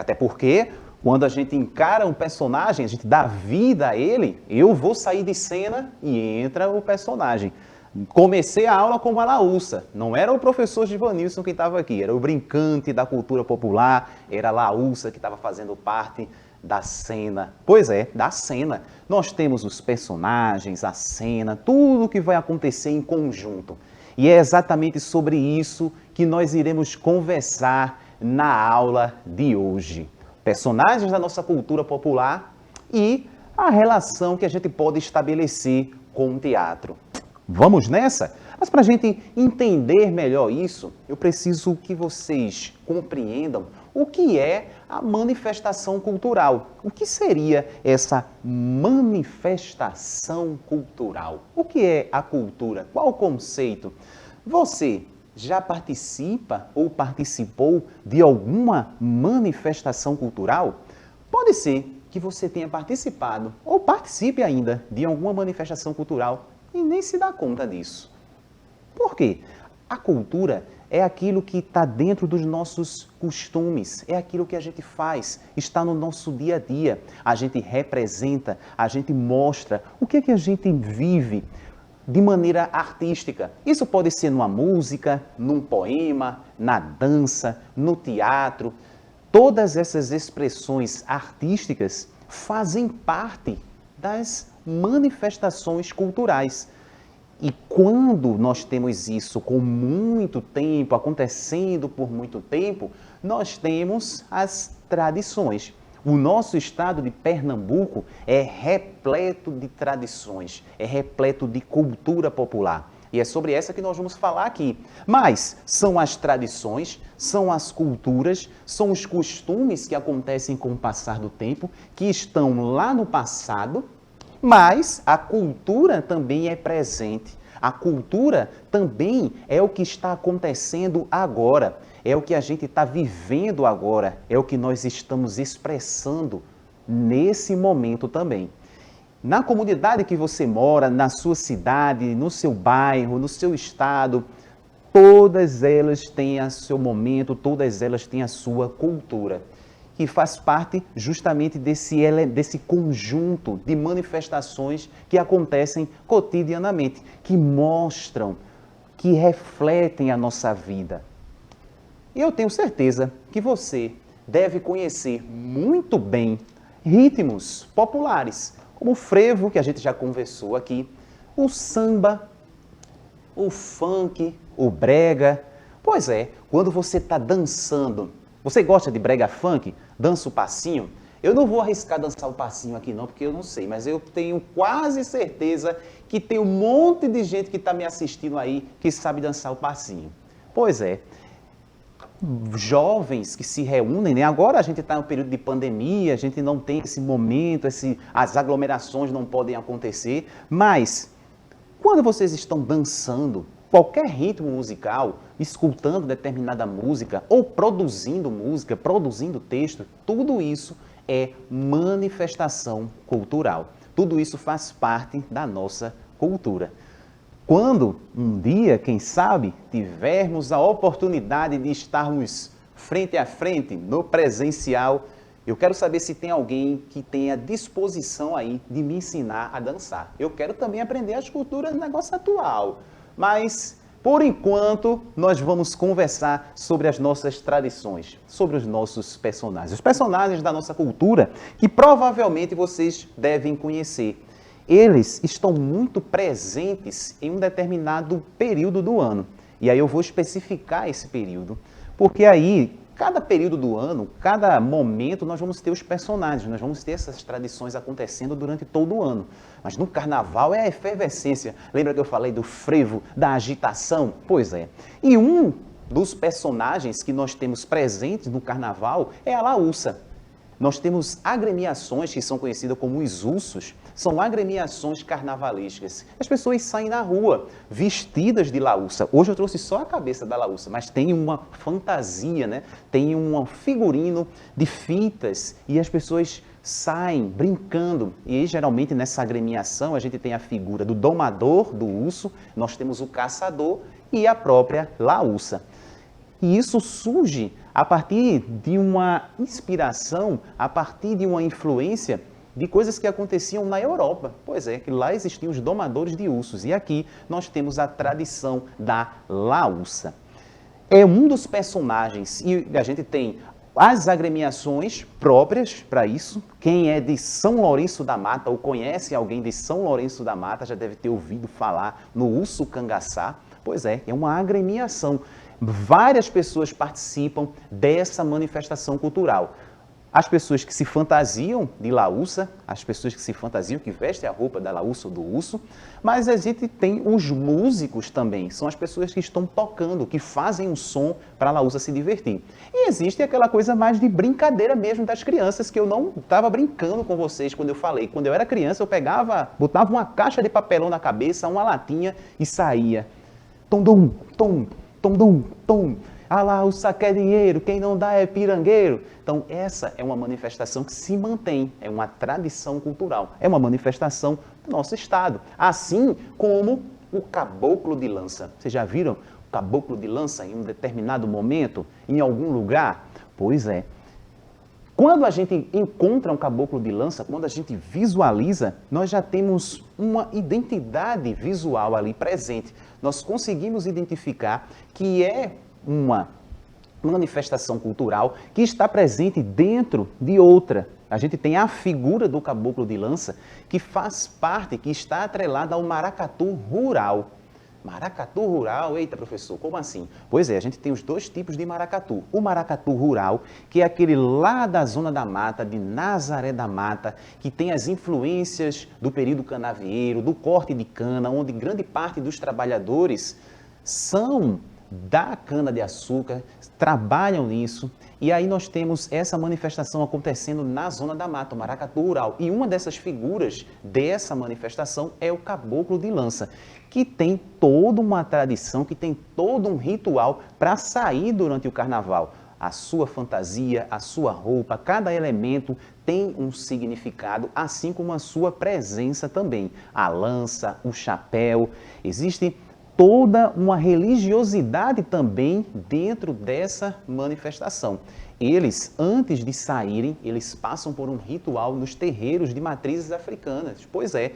Até porque, quando a gente encara um personagem, a gente dá vida a ele, eu vou sair de cena e entra o personagem. Comecei a aula com a Laúça, não era o professor Givanilson que estava aqui, era o brincante da cultura popular, era a Laúça que estava fazendo parte da cena. Pois é, da cena. Nós temos os personagens, a cena, tudo que vai acontecer em conjunto. E é exatamente sobre isso que nós iremos conversar na aula de hoje. Personagens da nossa cultura popular e a relação que a gente pode estabelecer com o teatro. Vamos nessa? Mas para a gente entender melhor isso, eu preciso que vocês compreendam o que é a manifestação cultural. O que seria essa manifestação cultural? O que é a cultura? Qual o conceito? Você já participa ou participou de alguma manifestação cultural? Pode ser que que você tenha participado ou participe ainda de alguma manifestação cultural e nem se dá conta disso. Por quê? A cultura é aquilo que está dentro dos nossos costumes, é aquilo que a gente faz, está no nosso dia a dia. A gente representa, a gente mostra o que é que a gente vive de maneira artística. Isso pode ser numa música, num poema, na dança, no teatro. Todas essas expressões artísticas fazem parte das manifestações culturais. E quando nós temos isso com muito tempo, acontecendo por muito tempo, nós temos as tradições. O nosso estado de Pernambuco é repleto de tradições, é repleto de cultura popular. E é sobre essa que nós vamos falar aqui. Mas são as tradições, são as culturas, são os costumes que acontecem com o passar do tempo, que estão lá no passado, mas a cultura também é presente. A cultura também é o que está acontecendo agora, é o que a gente está vivendo agora, é o que nós estamos expressando nesse momento também. Na comunidade que você mora, na sua cidade, no seu bairro, no seu estado, todas elas têm o seu momento, todas elas têm a sua cultura, que faz parte justamente desse conjunto de manifestações que acontecem cotidianamente, que mostram, que refletem a nossa vida. E eu tenho certeza que você deve conhecer muito bem ritmos populares, como o frevo, que a gente já conversou aqui, o samba, o funk, o brega. Pois é, quando você está dançando, você gosta de brega funk? Dança o passinho? Eu não vou arriscar dançar o passinho aqui não, porque eu não sei, mas eu tenho quase certeza que tem um monte de gente que está me assistindo aí que sabe dançar o passinho. Pois é, jovens que se reúnem, né? Agora a gente está no período de pandemia, a gente não tem esse momento, as aglomerações não podem acontecer, mas quando vocês estão dançando qualquer ritmo musical, escutando determinada música ou produzindo música, produzindo texto, tudo isso é manifestação cultural. Tudo isso faz parte da nossa cultura. Quando um dia, quem sabe, tivermos a oportunidade de estarmos frente a frente, no presencial, eu quero saber se tem alguém que tenha disposição aí de me ensinar a dançar. Eu quero também aprender as culturas do negócio atual. Mas, por enquanto, nós vamos conversar sobre as nossas tradições, sobre os nossos personagens. Os personagens da nossa cultura que provavelmente vocês devem conhecer. Eles estão muito presentes em um determinado período do ano. E aí eu vou especificar esse período, porque aí, cada período do ano, cada momento, nós vamos ter os personagens, nós vamos ter essas tradições acontecendo durante todo o ano. Mas no carnaval é a efervescência. Lembra que eu falei do frevo, da agitação? Pois é. E um dos personagens que nós temos presentes no carnaval é a laúça. Nós temos agremiações que são conhecidas como os ursos, são agremiações carnavalescas. As pessoas saem na rua vestidas de laúça. Hoje eu trouxe só a cabeça da laúça, mas tem uma fantasia, né? Tem um figurino de fitas e as pessoas saem brincando. E geralmente nessa agremiação a gente tem a figura do domador, do urso, nós temos o caçador e a própria laúça. E isso surge a partir de uma inspiração, a partir de uma influência de coisas que aconteciam na Europa. Pois é, que lá existiam os domadores de ursos. E aqui nós temos a tradição da laúça. É um dos personagens, e a gente tem as agremiações próprias para isso. Quem é de São Lourenço da Mata ou conhece alguém de São Lourenço da Mata já deve ter ouvido falar no urso cangaçá. Pois é uma agremiação. Várias pessoas participam dessa manifestação cultural. As pessoas que se fantasiam de laúça, as pessoas que se fantasiam, que vestem a roupa da laúça ou do urso, mas a gente tem os músicos também, são as pessoas que estão tocando, que fazem um som para a laúça se divertir. E existe aquela coisa mais de brincadeira mesmo das crianças, que eu não estava brincando com vocês quando eu falei. Quando eu era criança, eu botava uma caixa de papelão na cabeça, uma latinha e saía. Tom, dum, tom, tom, dum, tom. Ah lá, o saque é dinheiro, quem não dá é pirangueiro. Então, essa é uma manifestação que se mantém, é uma tradição cultural, é uma manifestação do nosso estado. Assim como o caboclo de lança. Vocês já viram o caboclo de lança em um determinado momento, em algum lugar? Pois é. Quando a gente encontra um caboclo de lança, quando a gente visualiza, nós já temos uma identidade visual ali presente. Nós conseguimos identificar que é uma manifestação cultural que está presente dentro de outra. A gente tem a figura do caboclo de lança que faz parte, que está atrelada ao maracatu rural. Maracatu rural, eita professor, como assim? Pois é, a gente tem os dois tipos de maracatu. O maracatu rural, que é aquele lá da zona da mata, de Nazaré da Mata, que tem as influências do período canavieiro, do corte de cana, onde grande parte dos trabalhadores são da cana-de-açúcar, trabalham nisso, e aí nós temos essa manifestação acontecendo na zona da mata, o maracatu rural. E uma dessas figuras dessa manifestação é o caboclo de lança, que tem toda uma tradição, que tem todo um ritual para sair durante o carnaval. A sua fantasia, a sua roupa, cada elemento tem um significado, assim como a sua presença também. A lança, o chapéu, existe toda uma religiosidade também dentro dessa manifestação. Eles, antes de saírem, eles passam por um ritual nos terreiros de matrizes africanas. Pois é,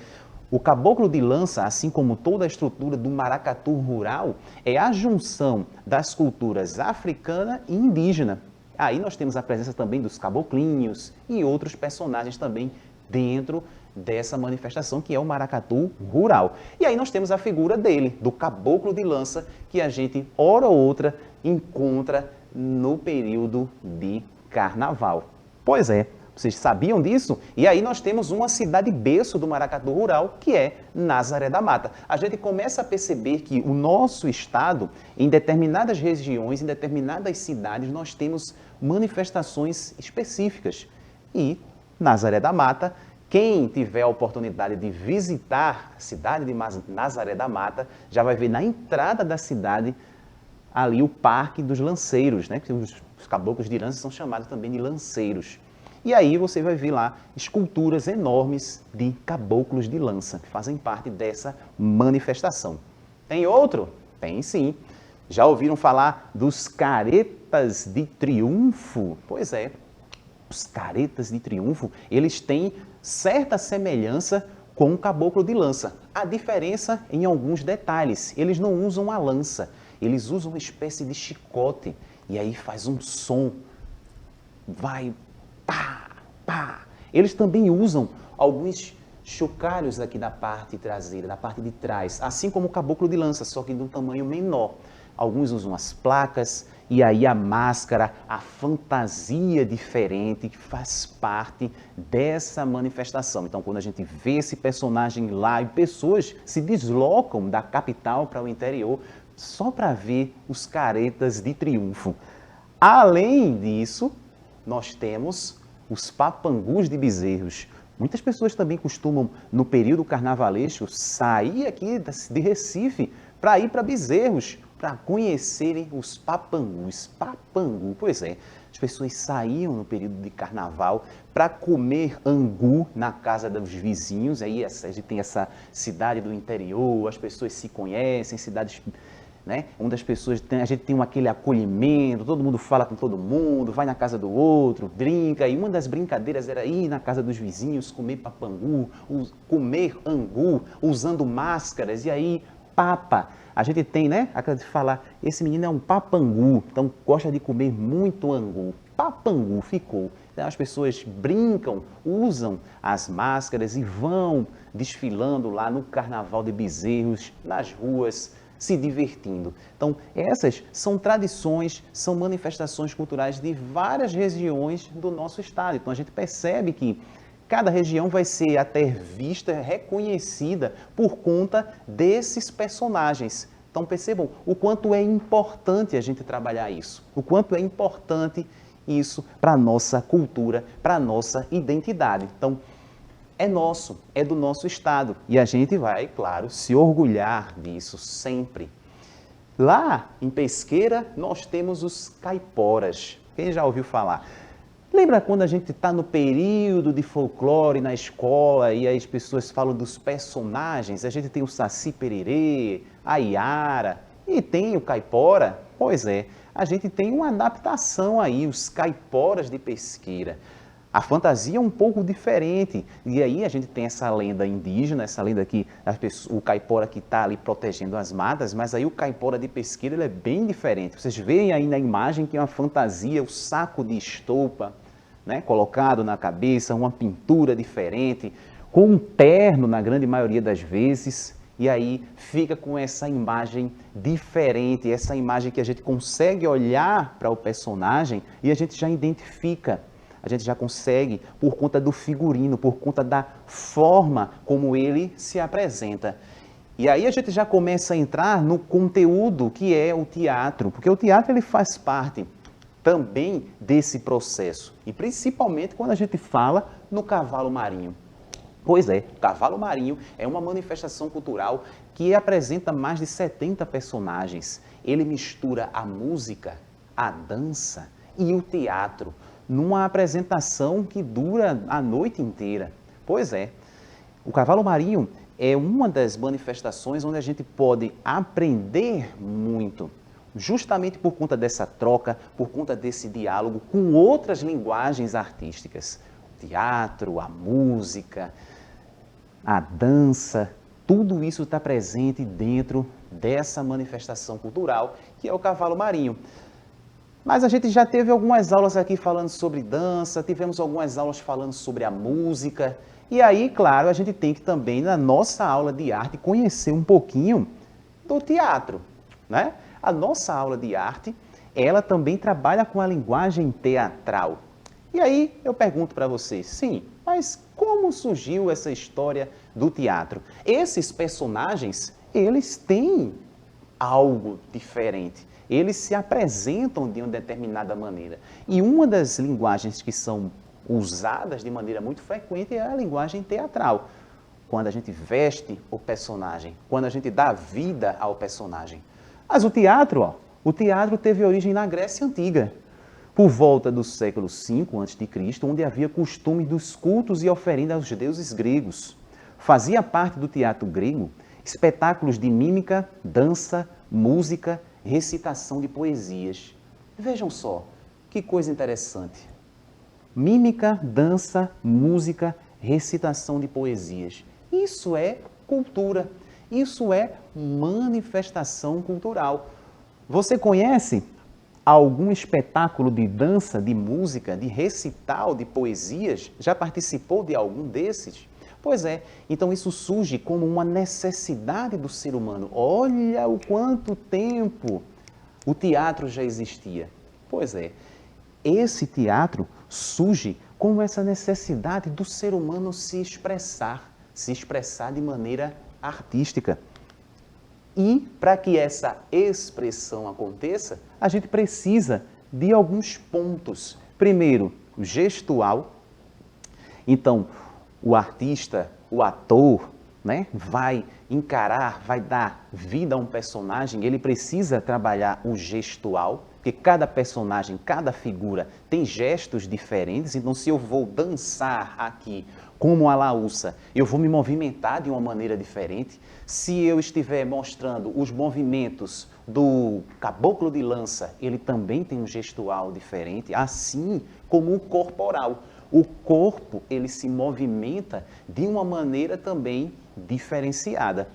o caboclo de lança, assim como toda a estrutura do maracatu rural, é a junção das culturas africana e indígena. Aí nós temos a presença também dos caboclinhos e outros personagens também dentro dessa manifestação, que é o maracatu rural. E aí nós temos a figura dele, do caboclo de lança, que a gente, hora ou outra, encontra no período de carnaval. Pois é, vocês sabiam disso? E aí nós temos uma cidade berço do maracatu rural, que é Nazaré da Mata. A gente começa a perceber que o nosso estado, em determinadas regiões, em determinadas cidades, nós temos manifestações específicas. E Nazaré da Mata, quem tiver a oportunidade de visitar a cidade de Nazaré da Mata, já vai ver na entrada da cidade ali o Parque dos Lanceiros, né? Os caboclos de lança são chamados também de lanceiros. E aí você vai ver lá esculturas enormes de caboclos de lança, que fazem parte dessa manifestação. Tem outro? Tem sim. Já ouviram falar dos caretas de triunfo? Pois é, os caretas de triunfo, eles têm certa semelhança com o caboclo de lança. A diferença em alguns detalhes. Eles não usam a lança, eles usam uma espécie de chicote e aí faz um som. Vai, pá, pá. Eles também usam alguns chocalhos aqui da parte traseira, da parte de trás, assim como o caboclo de lança, só que de um tamanho menor. Alguns usam as placas e aí a máscara, a fantasia diferente que faz parte dessa manifestação. Então, quando a gente vê esse personagem lá e pessoas se deslocam da capital para o interior só para ver os caretas de triunfo. Além disso, nós temos os papangus de bezerros. Muitas pessoas também costumam, no período carnavalesco, sair aqui de Recife para ir para Bezerros, para conhecerem os papangus. Papangu, pois é, as pessoas saíam no período de carnaval para comer angu na casa dos vizinhos. Aí a gente tem essa cidade do interior, as pessoas se conhecem, cidades, né, onde as pessoas a gente tem aquele acolhimento, todo mundo fala com todo mundo, vai na casa do outro, brinca, e uma das brincadeiras era ir na casa dos vizinhos, comer papangu, comer angu, usando máscaras, e aí papa. A gente tem, né, aquela de falar, esse menino é um papangu, então gosta de comer muito angu. Papangu ficou. Então, as pessoas brincam, usam as máscaras e vão desfilando lá no Carnaval de Bezerros, nas ruas, se divertindo. Então, essas são tradições, são manifestações culturais de várias regiões do nosso estado. Então, a gente percebe que cada região vai ser até vista, reconhecida por conta desses personagens. Então, percebam o quanto é importante a gente trabalhar isso, o quanto é importante isso para a nossa cultura, para a nossa identidade. Então, é nosso, é do nosso estado e a gente vai, claro, se orgulhar disso sempre. Lá em Pesqueira, nós temos os caiporas. Quem já ouviu falar? Lembra quando a gente está no período de folclore na escola e aí as pessoas falam dos personagens? A gente tem o Saci Pererê, a Iara e tem o caipora? Pois é, a gente tem uma adaptação aí, os caiporas de Pesqueira. A fantasia é um pouco diferente, e aí a gente tem essa lenda indígena, essa lenda que o caipora que está ali protegendo as matas, mas aí o caipora de Pesqueira ele é bem diferente. Vocês veem aí na imagem que é uma fantasia, o saco de estopa, né, colocado na cabeça, uma pintura diferente, com um terno na grande maioria das vezes, e aí fica com essa imagem diferente, essa imagem que a gente consegue olhar para o personagem e a gente já identifica. A gente já consegue, por conta do figurino, por conta da forma como ele se apresenta. E aí a gente já começa a entrar no conteúdo que é o teatro, porque o teatro ele faz parte também desse processo, e principalmente quando a gente fala no cavalo marinho. Pois é, o cavalo marinho é uma manifestação cultural que apresenta mais de 70 personagens. Ele mistura a música, a dança e o teatro, numa apresentação que dura a noite inteira. Pois é, o cavalo marinho é uma das manifestações onde a gente pode aprender muito, justamente por conta dessa troca, por conta desse diálogo com outras linguagens artísticas. O teatro, a música, a dança, tudo isso está presente dentro dessa manifestação cultural que é o cavalo marinho. Mas a gente já teve algumas aulas aqui falando sobre dança, tivemos algumas aulas falando sobre a música. E aí, claro, a gente tem que também, na nossa aula de arte, conhecer um pouquinho do teatro, né? A nossa aula de arte, ela também trabalha com a linguagem teatral. E aí, eu pergunto para vocês, sim, mas como surgiu essa história do teatro? Esses personagens, eles têm algo diferente. Eles se apresentam de uma determinada maneira. E uma das linguagens que são usadas de maneira muito frequente é a linguagem teatral. Quando a gente veste o personagem, quando a gente dá vida ao personagem. Mas o teatro teve origem na Grécia Antiga, por volta do século V a.C., onde havia costume dos cultos e oferendas aos deuses gregos. Fazia parte do teatro grego espetáculos de mímica, dança, música, recitação de poesias. Vejam só, que coisa interessante. Mímica, dança, música, recitação de poesias. Isso é cultura, isso é manifestação cultural. Você conhece algum espetáculo de dança, de música, de recital de poesias? Já participou de algum desses? Pois é, então isso surge como uma necessidade do ser humano. Olha o quanto tempo o teatro já existia. Pois é, esse teatro surge como essa necessidade do ser humano se expressar de maneira artística. E para que essa expressão aconteça, a gente precisa de alguns pontos. Primeiro, o gestual. Então, o artista, o ator, né, vai encarar, vai dar vida a um personagem, ele precisa trabalhar o gestual, porque cada personagem, cada figura tem gestos diferentes. Então, se eu vou dançar aqui como a Laúça, eu vou me movimentar de uma maneira diferente. Se eu estiver mostrando os movimentos do caboclo de lança, ele também tem um gestual diferente, assim como o corporal. O corpo, ele se movimenta de uma maneira também diferenciada.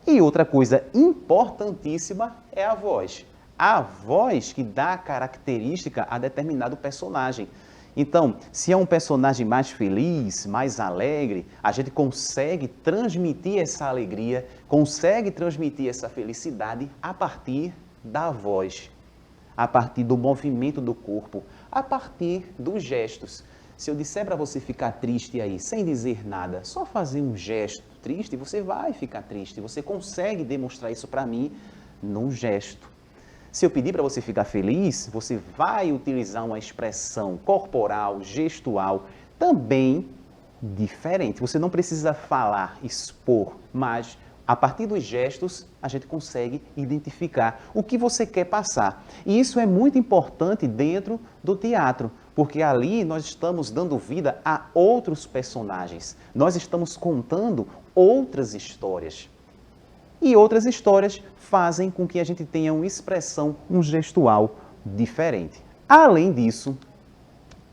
E outra coisa importantíssima é a voz. A voz que dá característica a determinado personagem. Então, se é um personagem mais feliz, mais alegre, a gente consegue transmitir essa alegria, consegue transmitir essa felicidade a partir da voz, a partir do movimento do corpo, a partir dos gestos. Se eu disser para você ficar triste aí, sem dizer nada, só fazer um gesto triste, você vai ficar triste. Você consegue demonstrar isso para mim num gesto. Se eu pedir para você ficar feliz, você vai utilizar uma expressão corporal, gestual, também diferente. Você não precisa falar, expor, mas A partir dos gestos, a gente consegue identificar o que você quer passar. E isso é muito importante dentro do teatro, porque ali nós estamos dando vida a outros personagens. Nós estamos contando outras histórias. E outras histórias fazem com que a gente tenha uma expressão, um gestual diferente. Além disso,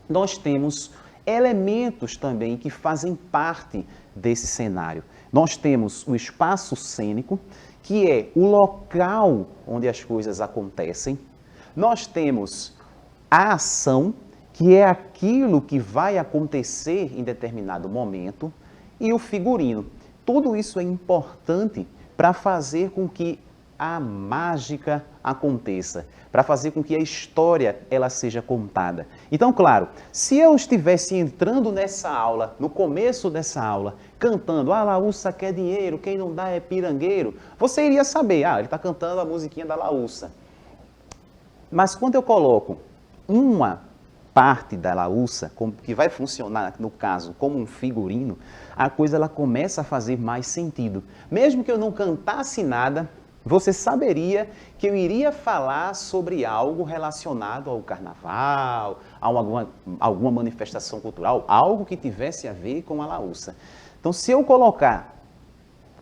nós temos elementos também que fazem parte desse cenário. Nós temos o espaço cênico, que é o local onde as coisas acontecem. Nós temos a ação, que é aquilo que vai acontecer em determinado momento, e o figurino. Tudo isso é importante para fazer com que a mágica aconteça, para fazer com que a história ela seja contada. Então, claro, se eu estivesse entrando nessa aula, no começo dessa aula, cantando "A Laúça quer dinheiro, quem não dá é pirangueiro", você iria saber, ele está cantando a musiquinha da Laúça. Mas quando eu coloco uma parte da Laúça, que vai funcionar, no caso, como um figurino, a coisa ela começa a fazer mais sentido. Mesmo que eu não cantasse nada, você saberia que eu iria falar sobre algo relacionado ao carnaval, a alguma manifestação cultural, algo que tivesse a ver com a Laúça. Então, se eu colocar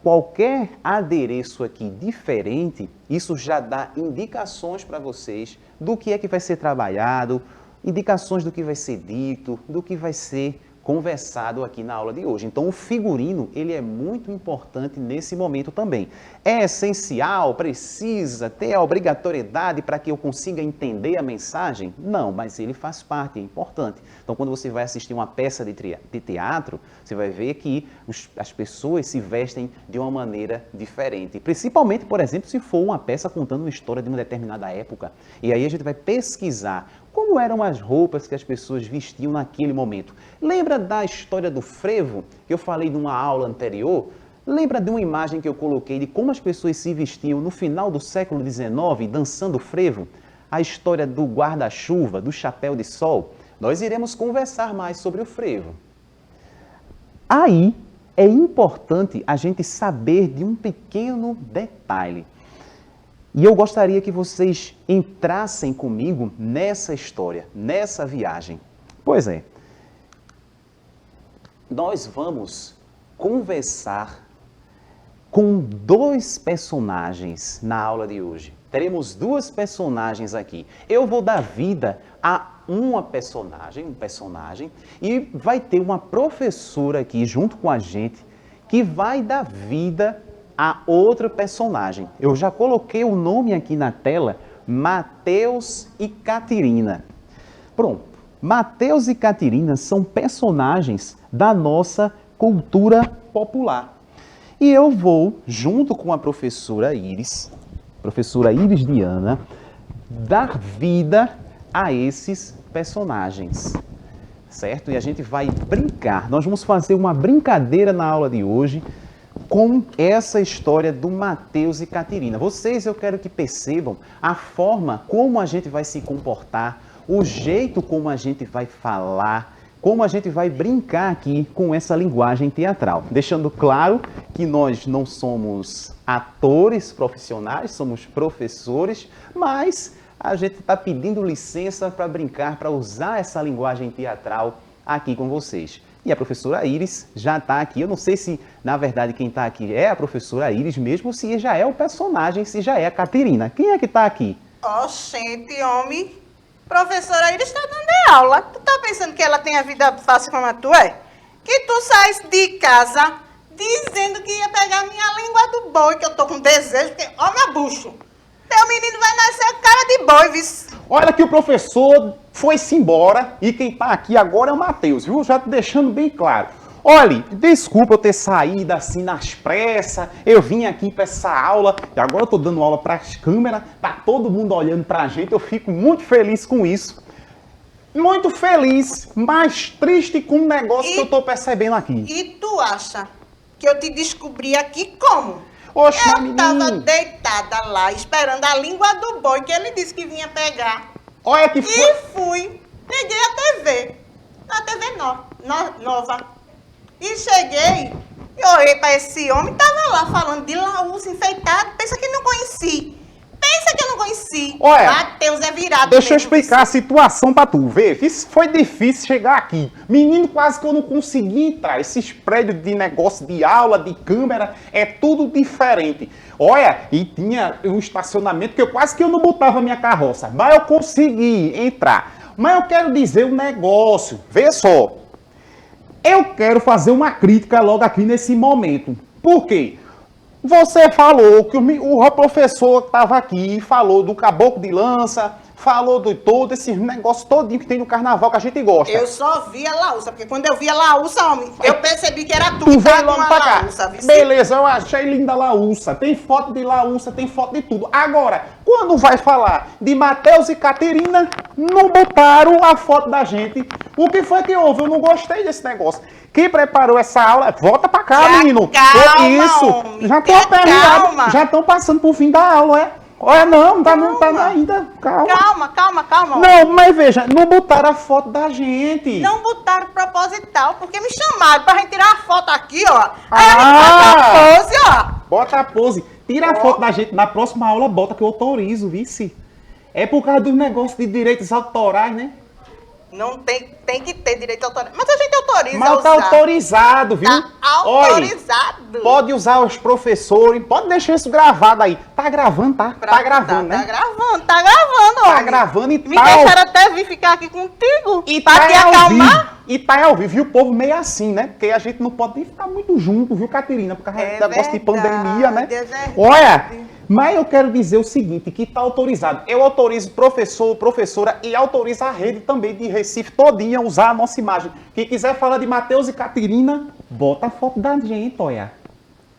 qualquer adereço aqui diferente, isso já dá indicações para vocês do que é que vai ser trabalhado, indicações do que vai ser dito, do que vai ser conversado aqui na aula de hoje. Então, o figurino, ele é muito importante nesse momento também. É essencial, precisa ter a obrigatoriedade para que eu consiga entender a mensagem? Não, mas ele faz parte, é importante. Então, quando você vai assistir uma peça de teatro, você vai ver que as pessoas se vestem de uma maneira diferente. Principalmente, por exemplo, se for uma peça contando uma história de uma determinada época. E aí a gente vai pesquisar como eram as roupas que as pessoas vestiam naquele momento. Lembra da história do frevo, que eu falei numa aula anterior? Lembra de uma imagem que eu coloquei de como as pessoas se vestiam no final do século XIX, dançando frevo? A história do guarda-chuva, do chapéu de sol? Nós iremos conversar mais sobre o frevo. Aí é importante a gente saber de um pequeno detalhe. E eu gostaria que vocês entrassem comigo nessa história, nessa viagem. Pois é, nós vamos conversar com dois personagens na aula de hoje. Teremos duas personagens aqui. Eu vou dar vida a um personagem, e vai ter uma professora aqui junto com a gente que vai dar vida a outro personagem. Eu já coloquei o nome aqui na tela, Mateus e Catirina. Pronto, Mateus e Catirina são personagens da nossa cultura popular. E eu vou, junto com a professora Iris Diana, dar vida a esses personagens, certo? E a gente vai brincar, nós vamos fazer uma brincadeira na aula de hoje, com essa história do Mateus e Catirina. Vocês, eu quero que percebam a forma como a gente vai se comportar, o jeito como a gente vai falar, como a gente vai brincar aqui com essa linguagem teatral. Deixando claro que nós não somos atores profissionais, somos professores, mas a gente está pedindo licença para brincar, para usar essa linguagem teatral aqui com vocês. E a professora Iris já está aqui. Eu não sei se, na verdade, quem está aqui é a professora Iris mesmo, ou se já é o personagem, se já é a Catirina. Quem é que está aqui? Gente, homem. Professora Iris está dando aula. Tu tá pensando que ela tem a vida fácil como a tua é? Que tu sais de casa dizendo que ia pegar minha língua do boi, que eu tô com desejo, porque, ó, meu bucho, teu menino vai nascer cara de boi, viu? Olha que o professor foi-se embora e quem está aqui agora é o Mateus, viu? Já te deixando bem claro. Olha, desculpa eu ter saído assim nas pressas, eu vim aqui para essa aula e agora eu estou dando aula para as câmeras, tá todo mundo olhando para a gente, eu fico muito feliz com isso. Muito feliz, mas triste com o negócio que eu estou percebendo aqui. E tu acha que eu te descobri aqui como? Oxe, eu estava deitada lá, esperando a língua do boi que ele disse que vinha pegar. Olha que foi. E fui, peguei a TV nova. E cheguei Eu olhei pra esse homem, tava lá falando de laúça enfeitado. Pensa que não conheci. Pensa que eu não conheci. Olha, Mateus é virado Deixa eu mesmo, explicar a situação pra tu ver. Isso foi difícil chegar aqui. Menino, quase que eu não consegui entrar. Esses prédios de negócio de aula, de câmera, é tudo diferente. Olha, e tinha um estacionamento que eu quase que eu não botava minha carroça. Mas eu consegui entrar. Mas eu quero dizer um negócio. Vê só. Eu quero fazer uma crítica logo aqui nesse momento. Por quê? Você falou que o professor que estava aqui falou do caboclo de lança, falou de todo esse negócio todinho que tem no carnaval que a gente gosta. Eu só vi a laúça, porque quando eu vi a laúça, homem, eu percebi que era tu Tu que veio tava com logo a pra cá. laúça, viu? Beleza, eu achei linda a laúça. Tem foto de laúça, tem foto de tudo. Agora, quando vai falar de Mateus e Caterina, não botaram a foto da gente. O que foi que houve? Eu não gostei desse negócio. Quem preparou essa aula, volta pra cá, menino. Calma, Isso. homem, Já tô calma. aperreado. Já estão passando pro fim da aula, é? Olha, não tá Calma. ainda. Calma. Calma. Não, mas veja, não botaram a foto da gente. Não botaram proposital, porque me chamaram pra gente tirar a foto aqui, ó. Aí Ah! a gente faz a pose, ó. Bota a pose. Tira a foto da gente. Na próxima aula, bota que eu autorizo, vice. É por causa dos negócios de direitos autorais, né? Não tem que ter direito autoral. Mas a gente autoriza Mas a tá usar. autorizado, viu? Tá autorizado. Olha, pode usar os professores, pode deixar isso gravado aí. Tá gravando, tá? Tá gravando, né? Tá gravando, Tá homem. gravando e Me tal. deixaram até vir ficar aqui contigo. E pra te ao vivo. acalmar. E tá ao vivo. E o povo meio assim, né? Porque a gente não pode nem ficar muito junto, viu, Caterina? Por causa É do negócio de pandemia, né? verdade, é verdade. Olha, mas eu quero dizer o seguinte, que tá autorizado. Eu autorizo professor, professora e autorizo a rede também de Recife todinha a usar a nossa imagem. Quem quiser falar de Mateus e Caterina, bota a foto da gente, olha.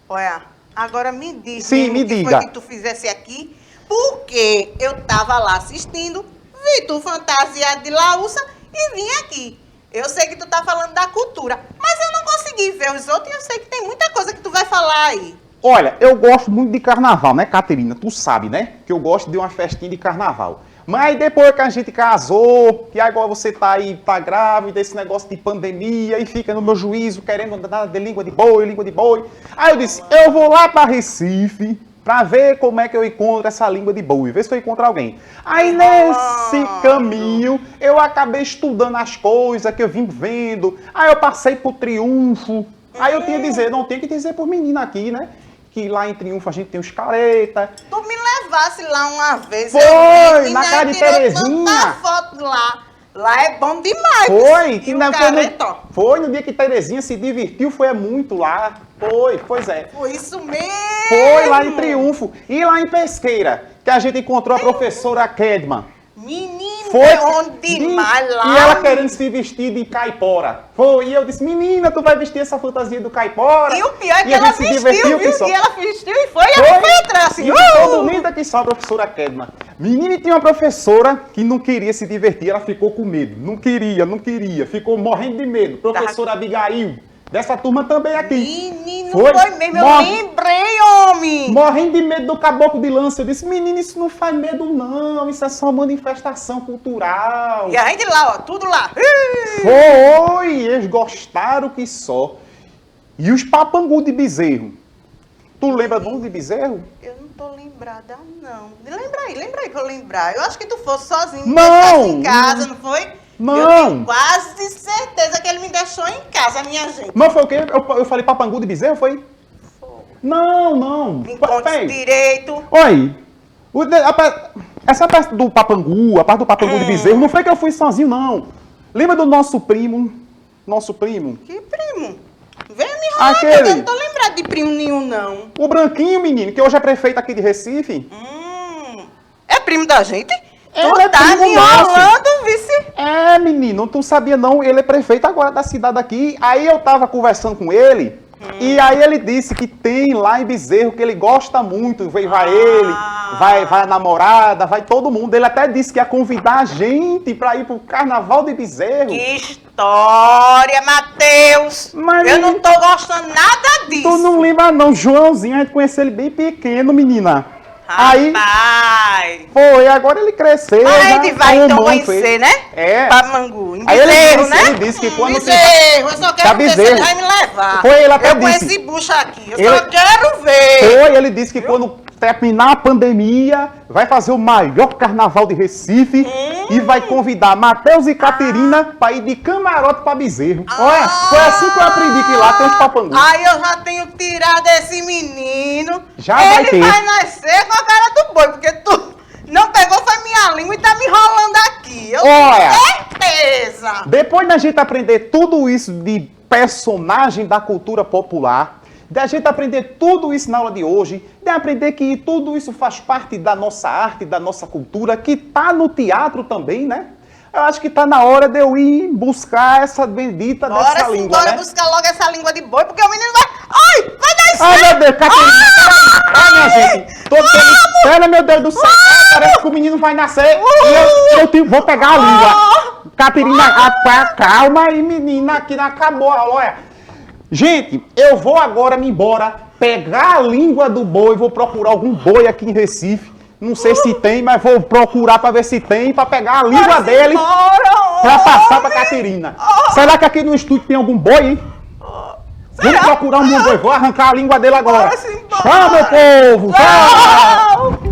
Olha, agora me diz Sim, mesmo me o que diga. foi que tu fizesse aqui, porque eu tava lá assistindo, vi tu fantasiado de laúça e vim aqui. Eu sei que tu tá falando da cultura, mas eu não consegui ver os outros e eu sei que tem muita coisa que tu vai falar aí. Olha, eu gosto muito de carnaval, né, Caterina? Tu sabe, né? Que eu gosto de uma festinha de carnaval. Mas depois que a gente casou, que agora você tá aí, tá grávida, esse negócio de pandemia, e fica no meu juízo querendo andar de língua de boi. Aí eu disse, eu vou lá pra Recife pra ver como é que eu encontro essa língua de boi, ver se eu encontro alguém. Aí nesse caminho, eu acabei estudando as coisas que eu vim vendo. Aí eu passei pro Triunfo. Aí eu tinha que dizer, não tem que dizer por menina aqui, né? Que lá em Triunfo a gente tem os caretas. Tu me levasse lá uma vez. Foi, eu vi, na né, casa de tirou Terezinha. tanta foto lá. Lá é bom demais. Foi, E que o não careta, ó. foi no dia que Terezinha se divertiu, foi muito lá. Foi, pois é. Foi isso mesmo. Foi lá em Triunfo. E lá em Pesqueira, que a gente encontrou a professora Kedman. Menino, Foi é onde demais lá. E ela querendo se vestir de caipora. Foi, e eu disse, menina, tu vai vestir essa fantasia do caipora? E o pior é que a ela gente se vestiu, divertiu, que viu? só. E ela vestiu e foi, ela foi atrás, assim. E todo mundo aqui só a professora Kedman. Menina, e tinha uma professora que não queria se divertir, ela ficou com medo. Não queria. Ficou morrendo de medo. Professora Abigail, dessa turma também aqui. Menino, Foi? foi mesmo, eu Morre. lembrei, homem. Morrendo de medo do caboclo de lança. Eu disse, menina, isso não faz medo não, isso é só uma manifestação cultural. E a gente lá, ó, tudo lá. Foi, eles gostaram que só. E os papangu de bezerro? Tu lembra do de bezerro? Eu não tô lembrada, não. Lembra aí pra eu lembrar. Eu acho que tu fosse sozinho, me Não. deixasse em casa, não foi? Não. Eu tenho quase certeza que ele me deixou em casa, minha gente. Mas foi o quê? Eu falei papangu de bezerro, foi? Não. Encontre Peraí. direito. Oi, essa parte do papangu, a parte do papangu de bezerro, não foi que eu fui sozinho, não. Lembra do nosso primo? Que primo? Vem me enrolar, Aquele. eu não tô lembrado de primo nenhum, não. O branquinho, menino, que hoje é prefeito aqui de Recife. É primo da gente? Ele Tu é tá primo me nosso. enrolando, vice? É, menino, tu sabia não, ele é prefeito agora da cidade aqui. Aí eu tava conversando com ele, e aí ele disse que tem lá em Bezerro, que ele gosta muito, vai ele, vai a namorada, vai todo mundo. Ele até disse que ia convidar a gente pra ir pro Carnaval de Bezerro. Que história, Matheus! Mas Eu não tô gostando nada disso. Tu não lembra não, Joãozinho, a gente conheceu ele bem pequeno, menina. Aí Rapaz! foi, agora ele cresceu. A já gente vai tá então bom, conhecer, fez. né? É. Pamangu. Em Aí ele Bezerro, disse- né? ele disse que quando Bezerro, eu só Tá quero ver se ele Bezerro. vai me levar. Foi, ele até eu com disse. esse bucho aqui, eu Ele- só quero ver. Foi, ele disse que quando terminar a pandemia, vai fazer o maior carnaval de Recife e vai convidar Matheus e Caterina para ir de camarote para Bezerro. Olha, foi assim que eu aprendi que lá tem os papangus. Aí eu já tenho tirado esse menino. Já vai ele ter. vai nascer com a cara do boi, porque tu não pegou foi minha língua e tá me enrolando aqui. Eu Olha. tenho certeza. Depois da gente aprender tudo isso de personagem da cultura popular, da gente aprender tudo isso na aula de hoje, de aprender que tudo isso faz parte da nossa arte, da nossa cultura, que tá no teatro também, né? Eu acho que tá na hora de eu ir buscar essa bendita dessa Bora língua, embora né? buscar logo essa língua de boi, porque o menino vai... Ai, vai nascer. Ai, meu Deus, Caterina, peraí. Ai, minha gente, tô tendo... Pera, meu Deus do céu, parece que o menino vai nascer e vou pegar a língua. Caterina, calma aí, menina, que não acabou a aula, olha. Gente, eu vou agora me embora, pegar a língua do boi, vou procurar algum boi aqui em Recife. Não sei se tem, mas vou procurar para ver se tem, para pegar a língua dele, para passar para Caterina. Será que aqui no estúdio tem algum boi, hein? Vamos procurar um boi, vou arrancar a língua dele agora. Tchau, meu povo! Tchau!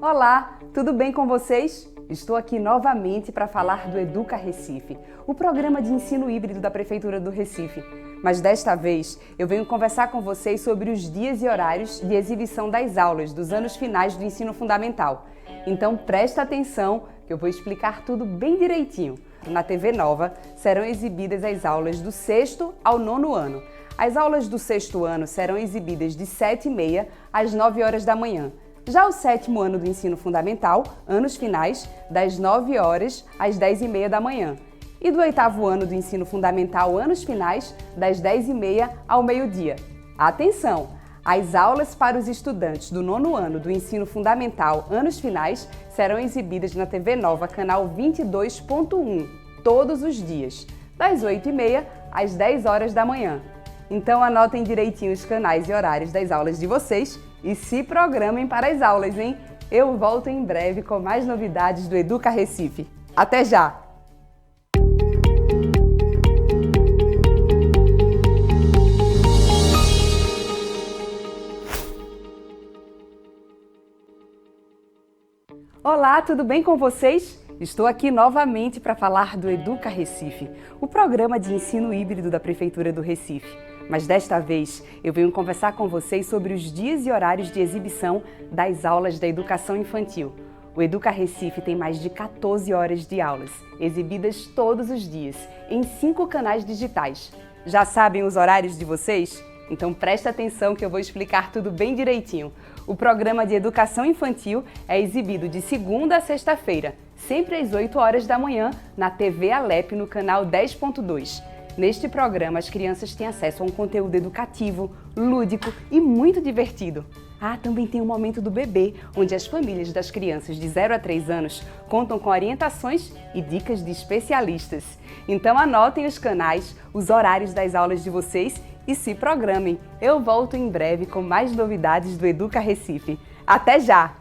Olá, tudo bem com vocês? Estou aqui novamente para falar do Educa Recife, o programa de ensino híbrido da Prefeitura do Recife. Mas desta vez eu venho conversar com vocês sobre os dias e horários de exibição das aulas dos anos finais do ensino fundamental. Então presta atenção que eu vou explicar tudo bem direitinho. Na TV Nova serão exibidas as aulas do 6º ao 9º ano. As aulas do 6º ano serão exibidas de 7h30 às 9 horas da manhã. Já o 7º ano do ensino fundamental, anos finais, das 9 horas às 10h30 da manhã. E do 8º ano do ensino fundamental, anos finais, das 10h30 ao meio-dia. Atenção! As aulas para os estudantes do 9º ano do ensino fundamental, anos finais, serão exibidas na TV Nova, canal 22.1, todos os dias, das 8h30 às 10 horas da manhã. Então anotem direitinho os canais e horários das aulas de vocês e se programem para as aulas, hein? Eu volto em breve com mais novidades do Educa Recife. Até já! Olá, tudo bem com vocês? Estou aqui novamente para falar do Educa Recife, o programa de ensino híbrido da Prefeitura do Recife. Mas desta vez eu venho conversar com vocês sobre os dias e horários de exibição das aulas da educação infantil. O Educa Recife tem mais de 14 horas de aulas, exibidas todos os dias, em 5 canais digitais. Já sabem os horários de vocês? Então presta atenção que eu vou explicar tudo bem direitinho. O programa de educação infantil é exibido de segunda a sexta-feira, sempre às 8 horas da manhã, na TV Alep, no canal 10.2. Neste programa, as crianças têm acesso a um conteúdo educativo, lúdico e muito divertido. Também tem o Momento do Bebê, onde as famílias das crianças de 0 a 3 anos contam com orientações e dicas de especialistas. Então anotem os canais, os horários das aulas de vocês e se programem. Eu volto em breve com mais novidades do Educa Recife. Até já!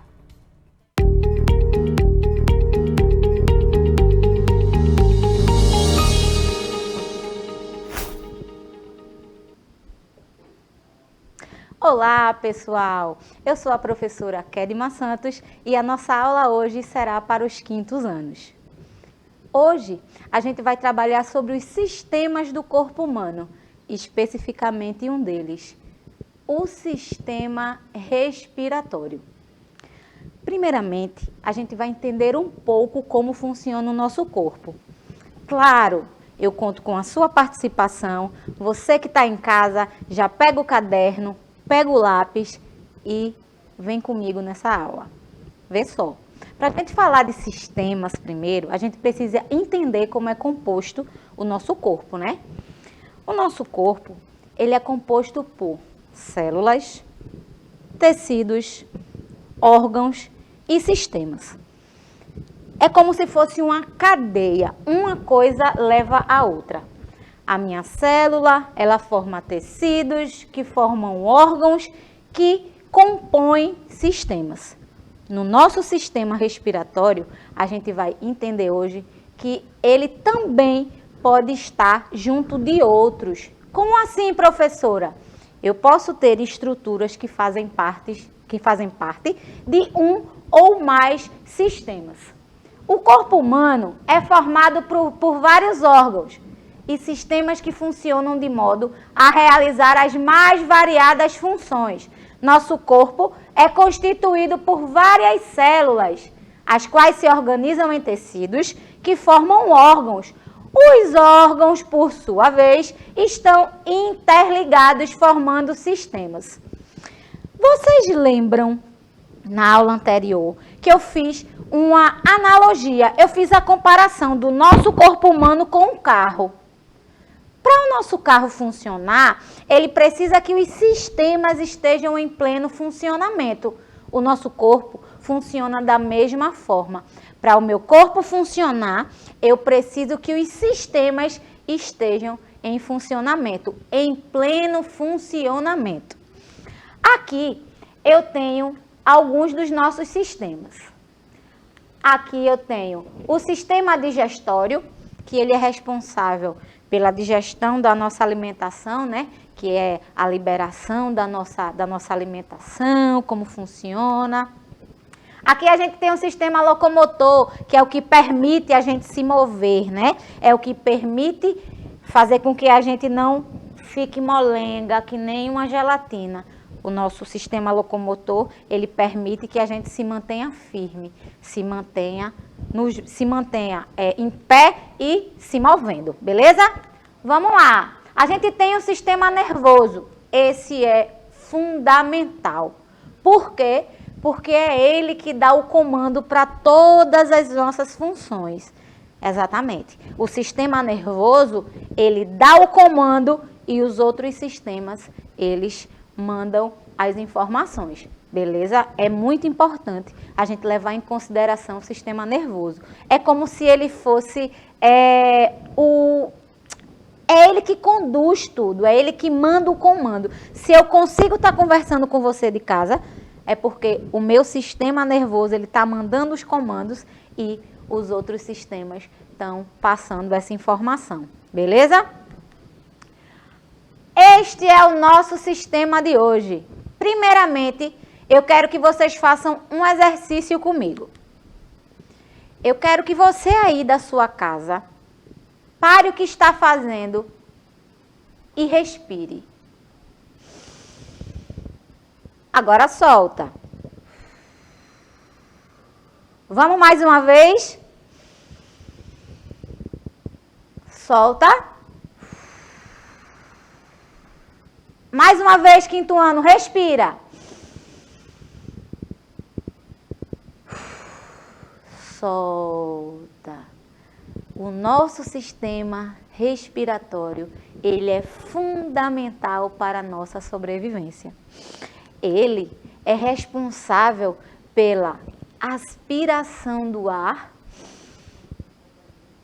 Olá, pessoal! Eu sou a professora Kedma Santos e a nossa aula hoje será para os 5º anos. Hoje, a gente vai trabalhar sobre os sistemas do corpo humano, especificamente um deles, o sistema respiratório. Primeiramente, a gente vai entender um pouco como funciona o nosso corpo. Claro, eu conto com a sua participação. Você que está em casa, já pega o caderno, pega o lápis e vem comigo nessa aula. Vê só. Para a gente falar de sistemas primeiro, a gente precisa entender como é composto o nosso corpo, né? O nosso corpo, ele é composto por células, tecidos, órgãos e sistemas. É como se fosse uma cadeia, uma coisa leva a outra. A minha célula, ela forma tecidos, que formam órgãos, que compõem sistemas. No nosso sistema respiratório, a gente vai entender hoje que ele também pode estar junto de outros. Como assim, professora? Eu posso ter estruturas que fazem parte de um ou mais sistemas. O corpo humano é formado por vários órgãos e sistemas que funcionam de modo a realizar as mais variadas funções. Nosso corpo é constituído por várias células, as quais se organizam em tecidos que formam órgãos. Os órgãos, por sua vez, estão interligados, formando sistemas. Vocês lembram, na aula anterior, que eu fiz uma analogia, eu fiz a comparação do nosso corpo humano com um carro. Para o nosso carro funcionar, ele precisa que os sistemas estejam em pleno funcionamento. O nosso corpo funciona da mesma forma. Para o meu corpo funcionar, eu preciso que os sistemas estejam em funcionamento, em pleno funcionamento. Aqui eu tenho alguns dos nossos sistemas. Aqui eu tenho o sistema digestório, que ele é responsável pela digestão da nossa alimentação, né? Que é a liberação da nossa alimentação, como funciona. Aqui a gente tem um sistema locomotor, que é o que permite a gente se mover, né? É o que permite fazer com que a gente não fique molenga, que nem uma gelatina. O nosso sistema locomotor, ele permite que a gente se mantenha firme, se mantenha em pé e se movendo, beleza? Vamos lá. A gente tem o sistema nervoso. Esse é fundamental. Por quê? Porque é ele que dá o comando para todas as nossas funções. Exatamente. O sistema nervoso, ele dá o comando e os outros sistemas, eles mandam as informações, beleza? É muito importante a gente levar em consideração o sistema nervoso. É como se ele fosse é ele que conduz tudo, é ele que manda o comando. Se eu consigo estar conversando com você de casa, é porque o meu sistema nervoso, ele está mandando os comandos e os outros sistemas estão passando essa informação, beleza? Este é o nosso sistema de hoje. Primeiramente, eu quero que vocês façam um exercício comigo. Eu quero que você aí da sua casa pare o que está fazendo e respire. Agora solta. Vamos mais uma vez? Solta. Mais uma vez, quinto ano, respira. Solta. O nosso sistema respiratório, ele é fundamental para a nossa sobrevivência. Ele é responsável pela aspiração do ar,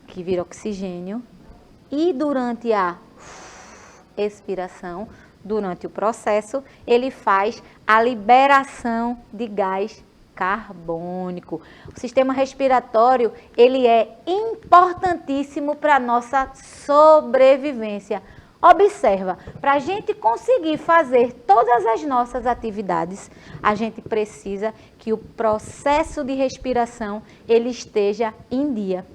que vira oxigênio, e durante a expiração, durante o processo, ele faz a liberação de gás carbônico. O sistema respiratório, ele é importantíssimo para a nossa sobrevivência. Observa, para a gente conseguir fazer todas as nossas atividades, a gente precisa que o processo de respiração, ele esteja em dia.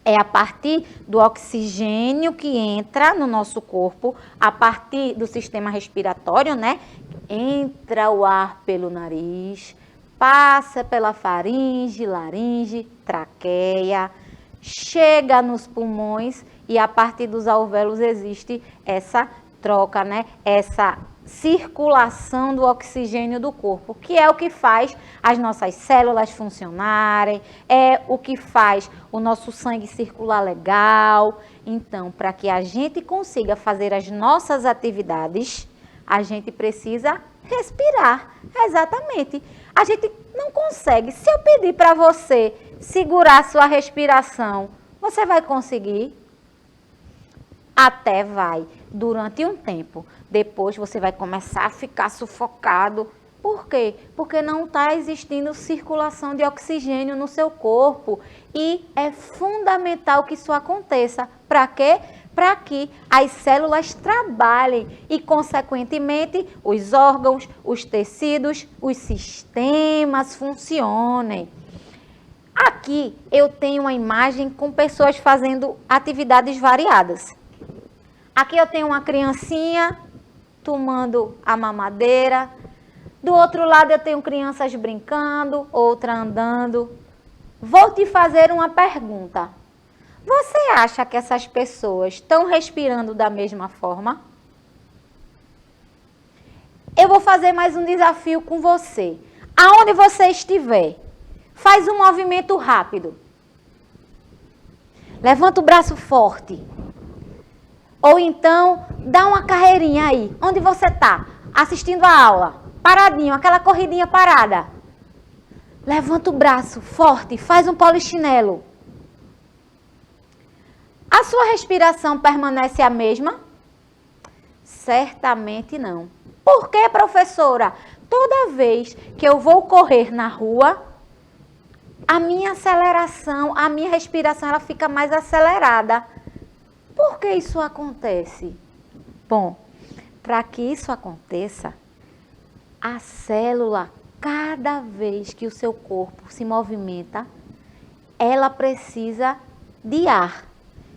É a partir do oxigênio que entra no nosso corpo, a partir do sistema respiratório, né? Entra o ar pelo nariz, passa pela faringe, laringe, traqueia, chega nos pulmões e a partir dos alvéolos existe essa troca, né? Essa circulação do oxigênio do corpo, que é o que faz as nossas células funcionarem, é o que faz o nosso sangue circular legal. Então, para que a gente consiga fazer as nossas atividades, a gente precisa respirar. Exatamente. A gente Não consegue. Se eu pedir para você segurar sua respiração, você vai conseguir? Até vai, durante um tempo. Depois você vai começar a ficar sufocado. Por quê? Porque não está existindo circulação de oxigênio no seu corpo. E é fundamental que isso aconteça. Para quê? Para que as células trabalhem e, consequentemente, os órgãos, os tecidos, os sistemas funcionem. Aqui eu tenho uma imagem com pessoas fazendo atividades variadas. Aqui eu tenho uma criancinha tomando a mamadeira. Do outro lado eu tenho crianças brincando, outra andando. Vou te fazer uma pergunta. Você acha que essas pessoas estão respirando da mesma forma? Eu vou fazer mais um desafio com você. Aonde você estiver, faz um movimento rápido. Levanta o braço forte. Ou então, dá uma carreirinha aí. Onde você está? Assistindo a aula. Paradinho, aquela corridinha parada. Levanta o braço forte, faz um polichinelo. A sua respiração permanece a mesma? Certamente não. Por quê, professora? Toda vez que eu vou correr na rua, a minha aceleração, a minha respiração, ela fica mais acelerada. Por que isso acontece? Bom, para que isso aconteça, a célula, cada vez que o seu corpo se movimenta, ela precisa de ar.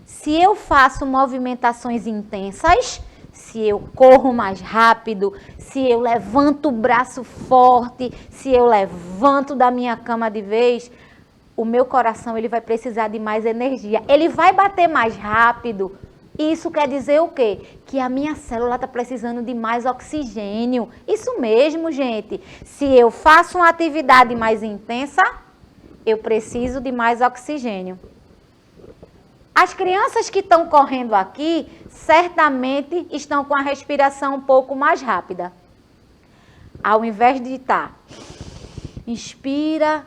Se eu faço movimentações intensas, se eu corro mais rápido, se eu levanto o braço forte, se eu levanto da minha cama de vez, o meu coração ele vai precisar de mais energia. Ele vai bater mais rápido. Isso quer dizer o quê? Que a minha célula está precisando de mais oxigênio. Isso mesmo, gente. Se eu faço uma atividade mais intensa, eu preciso de mais oxigênio. As crianças que estão correndo aqui, certamente estão com a respiração um pouco mais rápida. Ao invés de estar, inspira,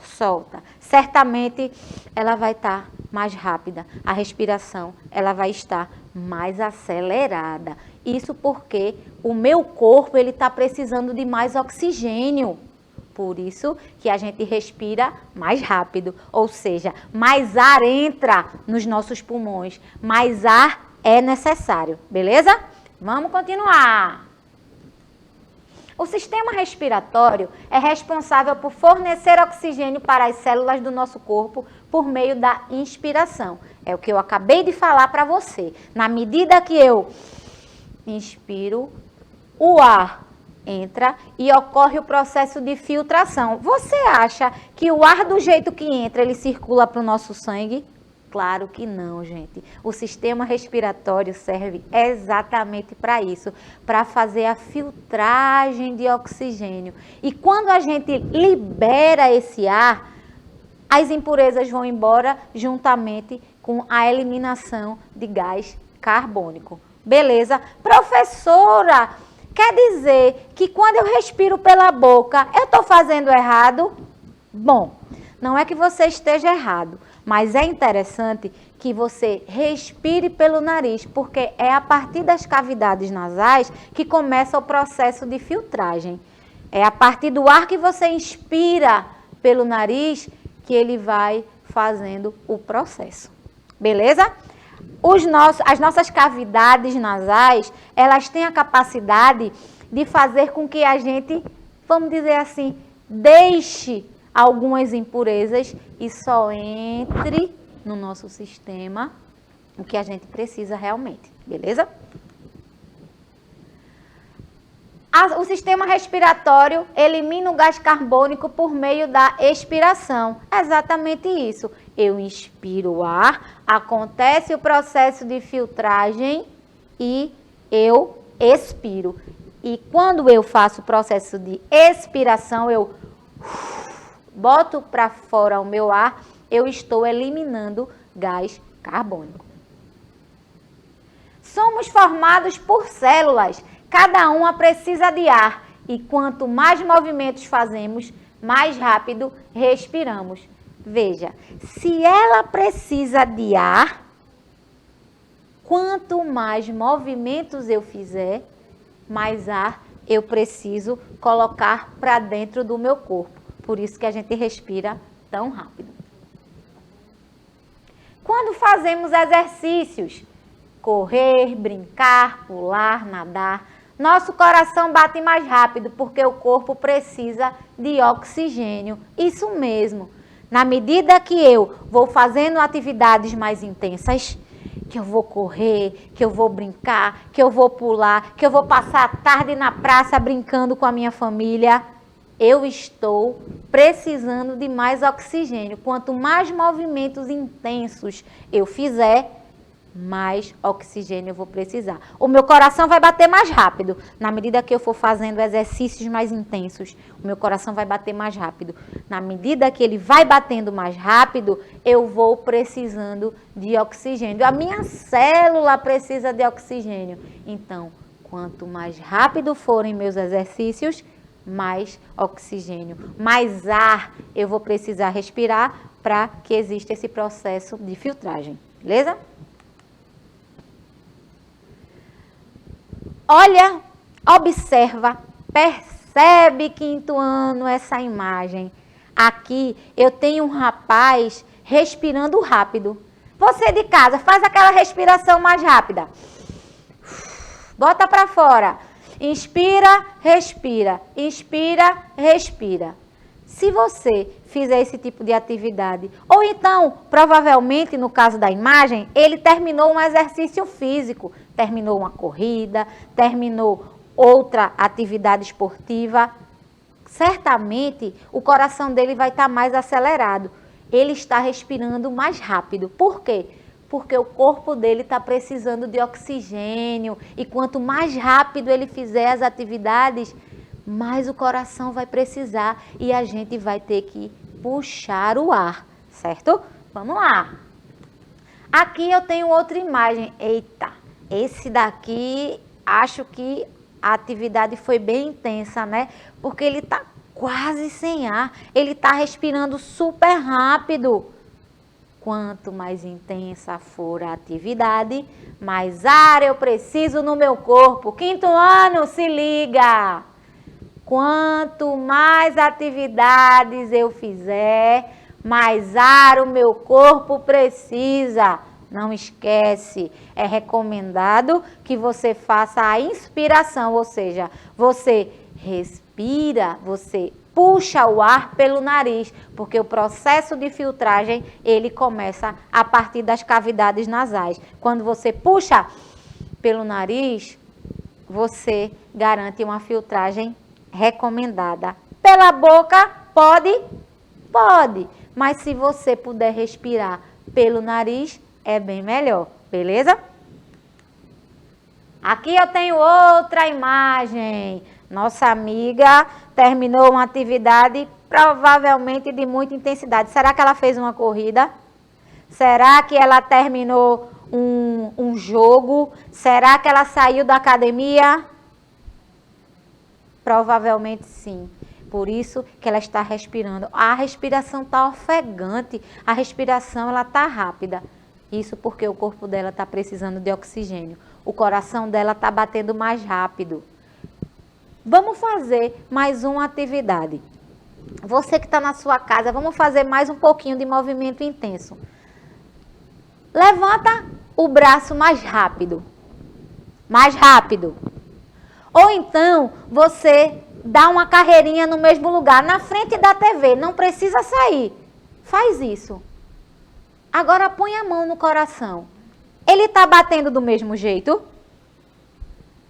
solta. Certamente ela vai estar mais rápida. A respiração, ela vai estar mais acelerada. Isso porque o meu corpo, ele está precisando de mais oxigênio. Por isso que a gente respira mais rápido, ou seja, mais ar entra nos nossos pulmões, mais ar é necessário, beleza? Vamos continuar. O sistema respiratório é responsável por fornecer oxigênio para as células do nosso corpo por meio da inspiração. É o que eu acabei de falar para você. Na medida que eu inspiro, o ar entra e ocorre o processo de filtração. Você acha que o ar do jeito que entra, ele circula para o nosso sangue? Claro que não, gente. O sistema respiratório serve exatamente para isso, para fazer a filtragem de oxigênio. E quando a gente libera esse ar, as impurezas vão embora juntamente com a eliminação de gás carbônico. Beleza? Professora, quer dizer que quando eu respiro pela boca, eu estou fazendo errado? Bom, não é que você esteja errado, mas é interessante que você respire pelo nariz, porque é a partir das cavidades nasais que começa o processo de filtragem. É a partir do ar que você inspira pelo nariz que ele vai fazendo o processo. Beleza? As nossas cavidades nasais, elas têm a capacidade de fazer com que a gente, vamos dizer assim, deixe algumas impurezas e só entre no nosso sistema o que a gente precisa realmente, beleza? O sistema respiratório elimina o gás carbônico por meio da expiração. É exatamente isso. Eu inspiro o ar, acontece o processo de filtragem e eu expiro. E quando eu faço o processo de expiração, eu boto para fora o meu ar, eu estou eliminando gás carbônico. Somos formados por células. Cada uma precisa de ar E quanto mais movimentos fazemos, mais rápido respiramos. Veja, se ela precisa de ar, quanto mais movimentos eu fizer, mais ar eu preciso colocar para dentro do meu corpo. Por isso que a gente respira tão rápido. Quando fazemos exercícios, correr, brincar, pular, nadar, nosso coração bate mais rápido porque o corpo precisa de oxigênio. Isso mesmo. Na medida que eu vou fazendo atividades mais intensas, que eu vou correr, que eu vou brincar, que eu vou pular, que eu vou passar a tarde na praça brincando com a minha família, eu estou precisando de mais oxigênio. Quanto mais movimentos intensos eu fizer, mais oxigênio eu vou precisar. O meu coração vai bater mais rápido. Na medida que eu for fazendo exercícios mais intensos, o meu coração vai bater mais rápido. Na medida que ele vai batendo mais rápido, eu vou precisando de oxigênio. A minha célula precisa de oxigênio. Então, quanto mais rápido forem meus exercícios, mais oxigênio, mais ar eu vou precisar respirar para que exista esse processo de filtragem. Beleza? Olha, observa, percebe, quinto ano, essa imagem. Aqui eu tenho um rapaz respirando rápido. Você de casa, faz aquela respiração mais rápida. Bota para fora. Inspira, respira. Inspira, respira. Se você fizer esse tipo de atividade, ou então, provavelmente, no caso da imagem, ele terminou um exercício físico, terminou uma corrida, terminou outra atividade esportiva, certamente o coração dele vai estar mais acelerado. Ele está respirando mais rápido. Por quê? Porque o corpo dele está precisando de oxigênio. E quanto mais rápido ele fizer as atividades, mais o coração vai precisar. E a gente vai ter que puxar o ar, certo? Vamos lá. Aqui eu tenho outra imagem. Eita, esse daqui, acho que a atividade foi bem intensa, né? Porque ele está quase sem ar. Ele está respirando super rápido. Quanto mais intensa for a atividade, mais ar eu preciso no meu corpo. Quinto ano, se liga! Quanto mais atividades eu fizer, mais ar o meu corpo precisa. Não esquece, é recomendado que você faça a inspiração, ou seja, você respira, você puxa o ar pelo nariz, porque o processo de filtragem, ele começa a partir das cavidades nasais. Quando você puxa pelo nariz, você garante uma filtragem recomendada. Pela boca, pode? Pode. Mas se você puder respirar pelo nariz, é bem melhor, beleza? Aqui eu tenho outra imagem. Nossa amiga terminou uma atividade provavelmente de muita intensidade. Será que ela fez uma corrida? Será que ela terminou um jogo? Será que ela saiu da academia? Provavelmente sim. Por isso que ela está respirando. A respiração está ofegante. A respiração ela está rápida. Isso porque o corpo dela está precisando de oxigênio. O coração dela está batendo mais rápido. Vamos fazer mais uma atividade. Você que está na sua casa, vamos fazer mais um pouquinho de movimento intenso. Levanta o braço mais rápido. Mais rápido. Ou então, você dá uma carreirinha no mesmo lugar, na frente da TV. Não precisa sair. Faz isso. Agora põe a mão no coração. Ele está batendo do mesmo jeito?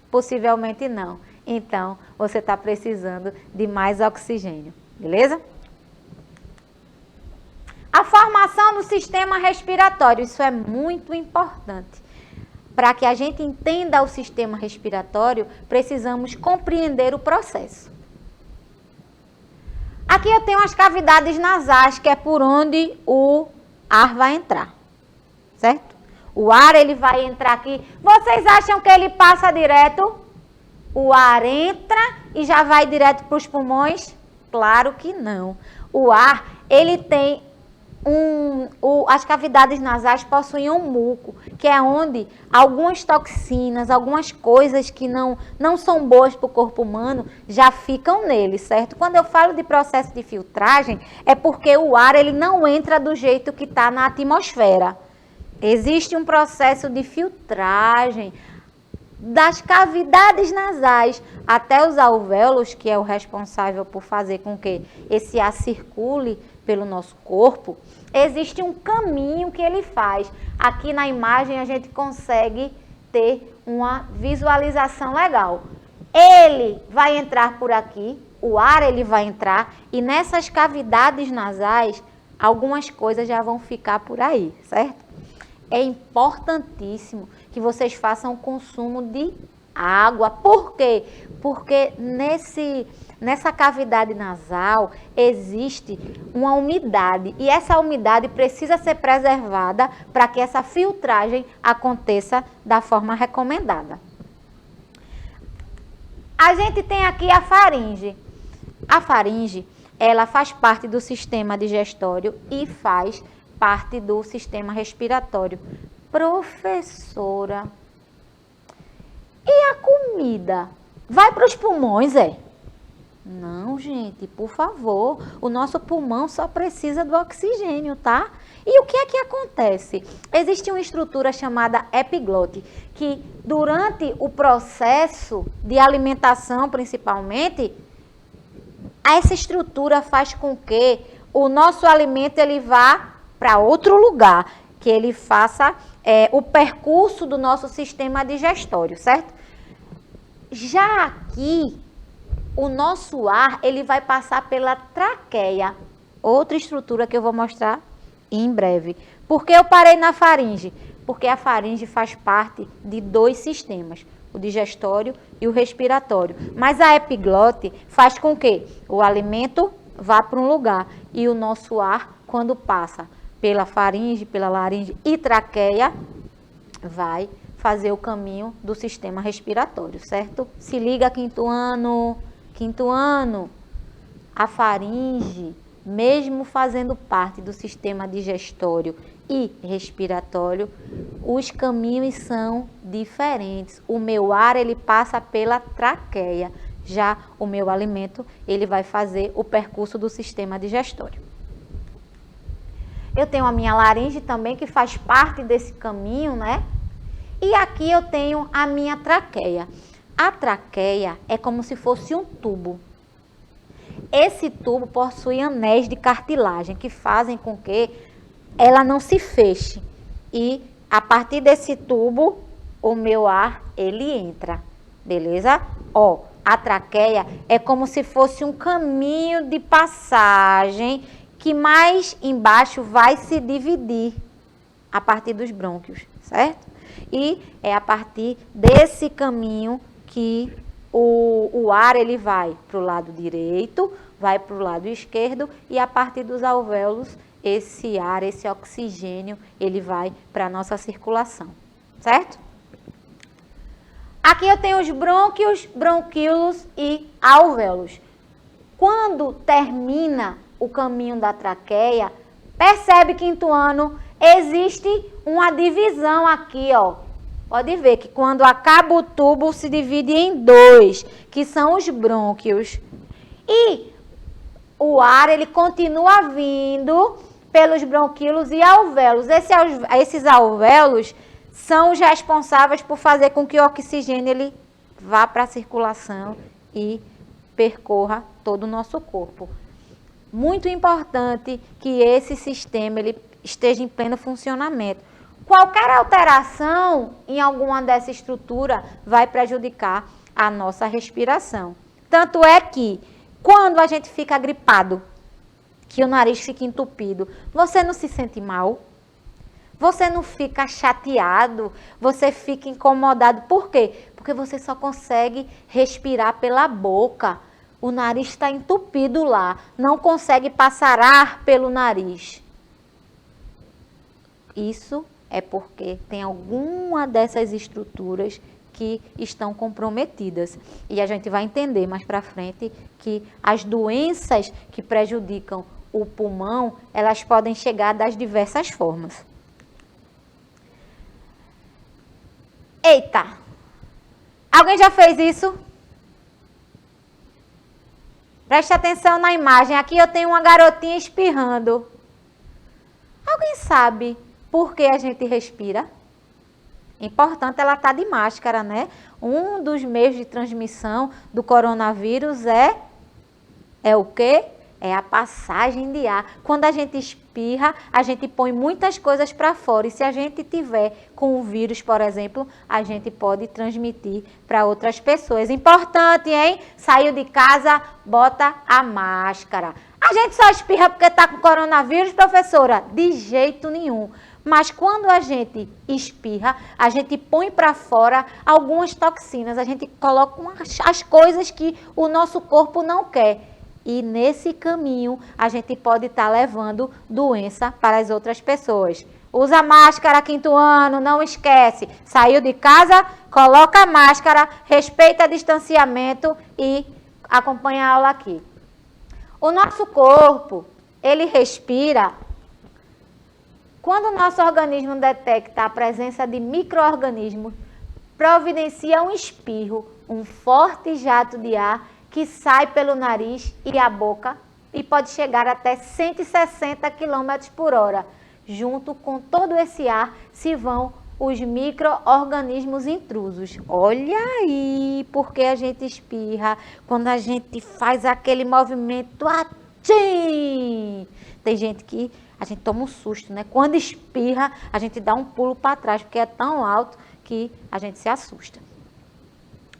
Possivelmente não. Então, você está precisando de mais oxigênio, beleza? A formação do sistema respiratório, isso é muito importante. Para que a gente entenda o sistema respiratório, precisamos compreender o processo. Aqui eu tenho as cavidades nasais, que é por onde o ar vai entrar, certo? O ar, ele vai entrar aqui. Vocês acham que ele passa direto? O ar entra e já vai direto para os pulmões? Claro que não. O ar, ele tem as cavidades nasais possuem um muco, que é onde algumas toxinas, algumas coisas que não são boas para o corpo humano, já ficam nele, certo? Quando eu falo de processo de filtragem, é porque o ar ele não entra do jeito que está na atmosfera. Existe um processo de filtragem das cavidades nasais até os alvéolos, que é o responsável por fazer com que esse ar circule pelo nosso corpo. Existe um caminho que ele faz. Aqui na imagem a gente consegue ter uma visualização legal. Ele vai entrar por aqui, o ar ele vai entrar, e nessas cavidades nasais, algumas coisas já vão ficar por aí, certo? É importantíssimo que vocês façam consumo de água. Por quê? Porque nessa cavidade nasal existe uma umidade e essa umidade precisa ser preservada para que essa filtragem aconteça da forma recomendada. A gente tem aqui a faringe. A faringe, ela faz parte do sistema digestório e faz parte do sistema respiratório. Professora, e a comida? Vai para os pulmões, Não, gente, por favor. O nosso pulmão só precisa do oxigênio, tá? E o que é que acontece? Existe uma estrutura chamada epiglote, que durante o processo de alimentação, principalmente, essa estrutura faz com que o nosso alimento ele vá para outro lugar, que ele faça o percurso do nosso sistema digestório, certo? Já aqui, o nosso ar, ele vai passar pela traqueia, outra estrutura que eu vou mostrar em breve. Por que eu parei na faringe? Porque a faringe faz parte de dois sistemas, o digestório e o respiratório. Mas a epiglote faz com que o alimento vá para um lugar e o nosso ar, quando passa pela faringe, pela laringe e traqueia, vai fazer o caminho do sistema respiratório, certo? Se liga, quinto ano. Quinto ano, a faringe, mesmo fazendo parte do sistema digestório e respiratório, os caminhos são diferentes. O meu ar, ele passa pela traqueia. Já o meu alimento, ele vai fazer o percurso do sistema digestório. Eu tenho a minha laringe também, que faz parte desse caminho, né? E aqui eu tenho a minha traqueia. A traqueia é como se fosse um tubo. Esse tubo possui anéis de cartilagem que fazem com que ela não se feche. E a partir desse tubo, o meu ar, ele entra. Beleza? Ó, a traqueia é como se fosse um caminho de passagem que mais embaixo vai se dividir a partir dos brônquios, certo? E é a partir desse caminho que o ar ele vai para o lado direito, vai para o lado esquerdo e a partir dos alvéolos esse ar, esse oxigênio, ele vai para a nossa circulação, certo? Aqui eu tenho os brônquios, bronquíolos e alvéolos. Quando termina o caminho da traqueia, percebe, quinto ano, existe uma divisão aqui, ó. Pode ver que quando acaba o tubo se divide em dois, que são os brônquios. E o ar, ele continua vindo pelos bronquíolos e alvéolos. Esses alvéolos são os responsáveis por fazer com que o oxigênio ele vá para a circulação e percorra todo o nosso corpo. Muito importante que esse sistema ele esteja em pleno funcionamento. Qualquer alteração em alguma dessa estrutura vai prejudicar a nossa respiração. Tanto é que, quando a gente fica gripado, que o nariz fica entupido, você não se sente mal? Você não fica chateado? Você fica incomodado? Por quê? Porque você só consegue respirar pela boca. O nariz está entupido lá, não consegue passar ar pelo nariz. Isso é porque tem alguma dessas estruturas que estão comprometidas. E a gente vai entender mais para frente que as doenças que prejudicam o pulmão, elas podem chegar das diversas formas. Eita! Alguém já fez isso? Preste atenção na imagem. Aqui eu tenho uma garotinha espirrando. Alguém sabe por que a gente respira? Importante ela estar de máscara, né? Um dos meios de transmissão do coronavírus é o quê? É a passagem de ar. Quando a gente espirra, a gente põe muitas coisas para fora. E se a gente tiver com o vírus, por exemplo, a gente pode transmitir para outras pessoas. Importante, hein? Saiu de casa, bota a máscara. A gente só espirra porque está com coronavírus, professora? De jeito nenhum. Mas quando a gente espirra, a gente põe para fora algumas toxinas. A gente coloca as coisas que o nosso corpo não quer. E nesse caminho, a gente pode estar levando doença para as outras pessoas. Usa máscara, 5º ano, não esquece. Saiu de casa, coloca a máscara, respeita o distanciamento e acompanha a aula aqui. O nosso corpo, ele respira. Quando o nosso organismo detecta a presença de micro-organismos, providencia um espirro, um forte jato de ar que sai pelo nariz e a boca e pode chegar até 160 km por hora. Junto com todo esse ar se vão os micro-organismos intrusos. Olha aí porque a gente espirra, quando a gente faz aquele movimento assim. Tem gente que a gente toma um susto, né? Quando espirra, a gente dá um pulo para trás, porque é tão alto que a gente se assusta.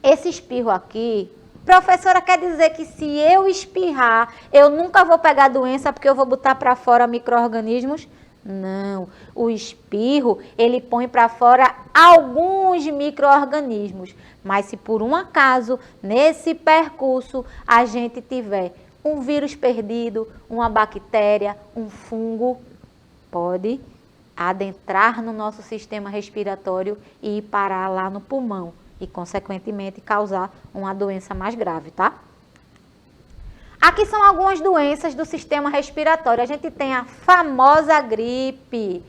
Esse espirro aqui, professora, quer dizer que se eu espirrar, eu nunca vou pegar doença porque eu vou botar para fora micro-organismos? Não, o espirro, ele põe para fora alguns micro-organismos, mas se por um acaso, nesse percurso, a gente tiver um vírus perdido, uma bactéria, um fungo, pode adentrar no nosso sistema respiratório e ir parar lá no pulmão e, consequentemente, causar uma doença mais grave, tá? Aqui são algumas doenças do sistema respiratório. A gente tem a famosa gripe,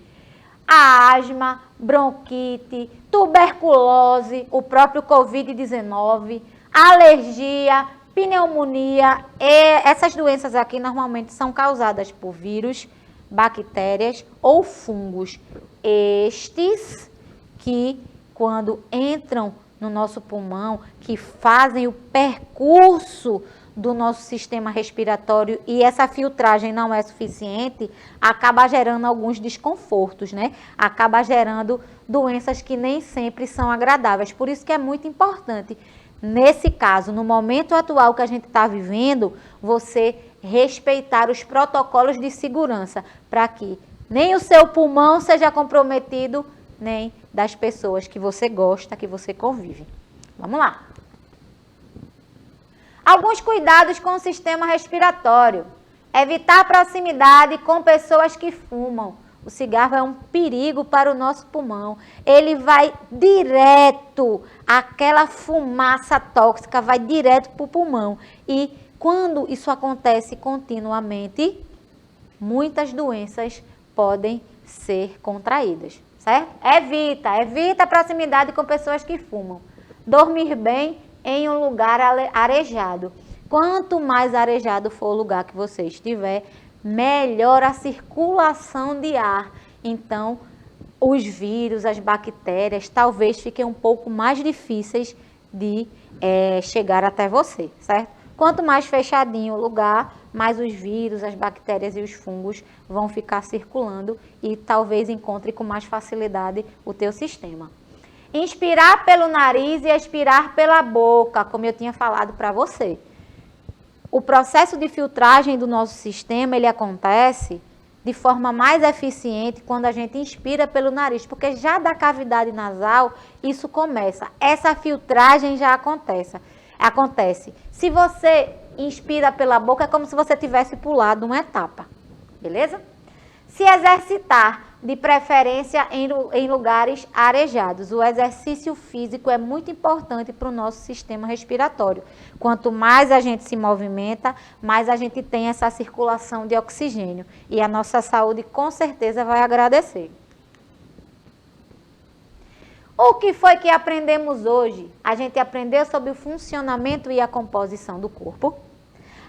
a asma, bronquite, tuberculose, o próprio Covid-19, alergia, pneumonia. Essas doenças aqui normalmente são causadas por vírus, bactérias ou fungos. Estes que, quando entram no nosso pulmão, que fazem o percurso do nosso sistema respiratório e essa filtragem não é suficiente, acaba gerando alguns desconfortos, né? Acaba gerando doenças que nem sempre são agradáveis. Por isso que é muito importante, nesse caso, no momento atual que a gente está vivendo, você respeitar os protocolos de segurança para que nem o seu pulmão seja comprometido, nem das pessoas que você gosta, que você convive. Vamos lá. Alguns cuidados com o sistema respiratório. Evitar proximidade com pessoas que fumam. O cigarro é um perigo para o nosso pulmão. Ele vai direto, aquela fumaça tóxica vai direto para o pulmão. E quando isso acontece continuamente, muitas doenças podem ser contraídas, certo? Evita a proximidade com pessoas que fumam. Dormir bem em um lugar arejado. Quanto mais arejado for o lugar que você estiver, melhor a circulação de ar. Então, os vírus, as bactérias, talvez fiquem um pouco mais difíceis de chegar até você, certo? Quanto mais fechadinho o lugar, mais os vírus, as bactérias e os fungos vão ficar circulando e talvez encontre com mais facilidade o teu sistema. Inspirar pelo nariz e expirar pela boca, como eu tinha falado para você. O processo de filtragem do nosso sistema, ele acontece de forma mais eficiente quando a gente inspira pelo nariz, porque já da cavidade nasal, isso começa. Essa filtragem já acontece. Se você inspira pela boca, é como se você tivesse pulado uma etapa, beleza? Se exercitar de preferência em lugares arejados. O exercício físico é muito importante para o nosso sistema respiratório. Quanto mais a gente se movimenta, mais a gente tem essa circulação de oxigênio. E a nossa saúde com certeza vai agradecer. O que foi que aprendemos hoje? A gente aprendeu sobre o funcionamento e a composição do corpo.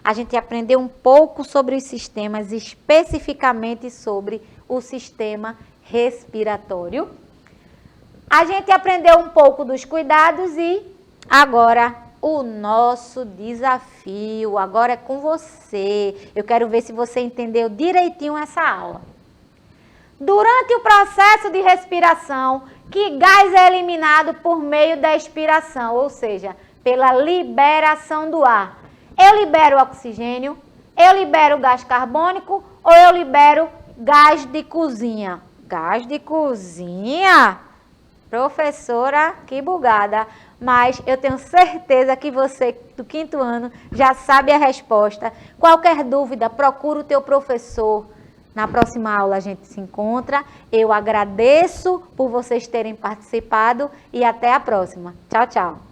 A gente aprendeu um pouco sobre os sistemas, especificamente sobre o sistema respiratório. A gente aprendeu um pouco dos cuidados e agora o nosso desafio. Agora é com você. Eu quero ver se você entendeu direitinho essa aula. Durante o processo de respiração, que gás é eliminado por meio da expiração, ou seja, pela liberação do ar? Eu libero oxigênio, eu libero gás carbônico ou eu libero gás de cozinha? Gás de cozinha? Professora, que bugada. Mas eu tenho certeza que você do 5º ano já sabe a resposta. Qualquer dúvida, procura o teu professor. Na próxima aula a gente se encontra. Eu agradeço por vocês terem participado e até a próxima. Tchau, tchau.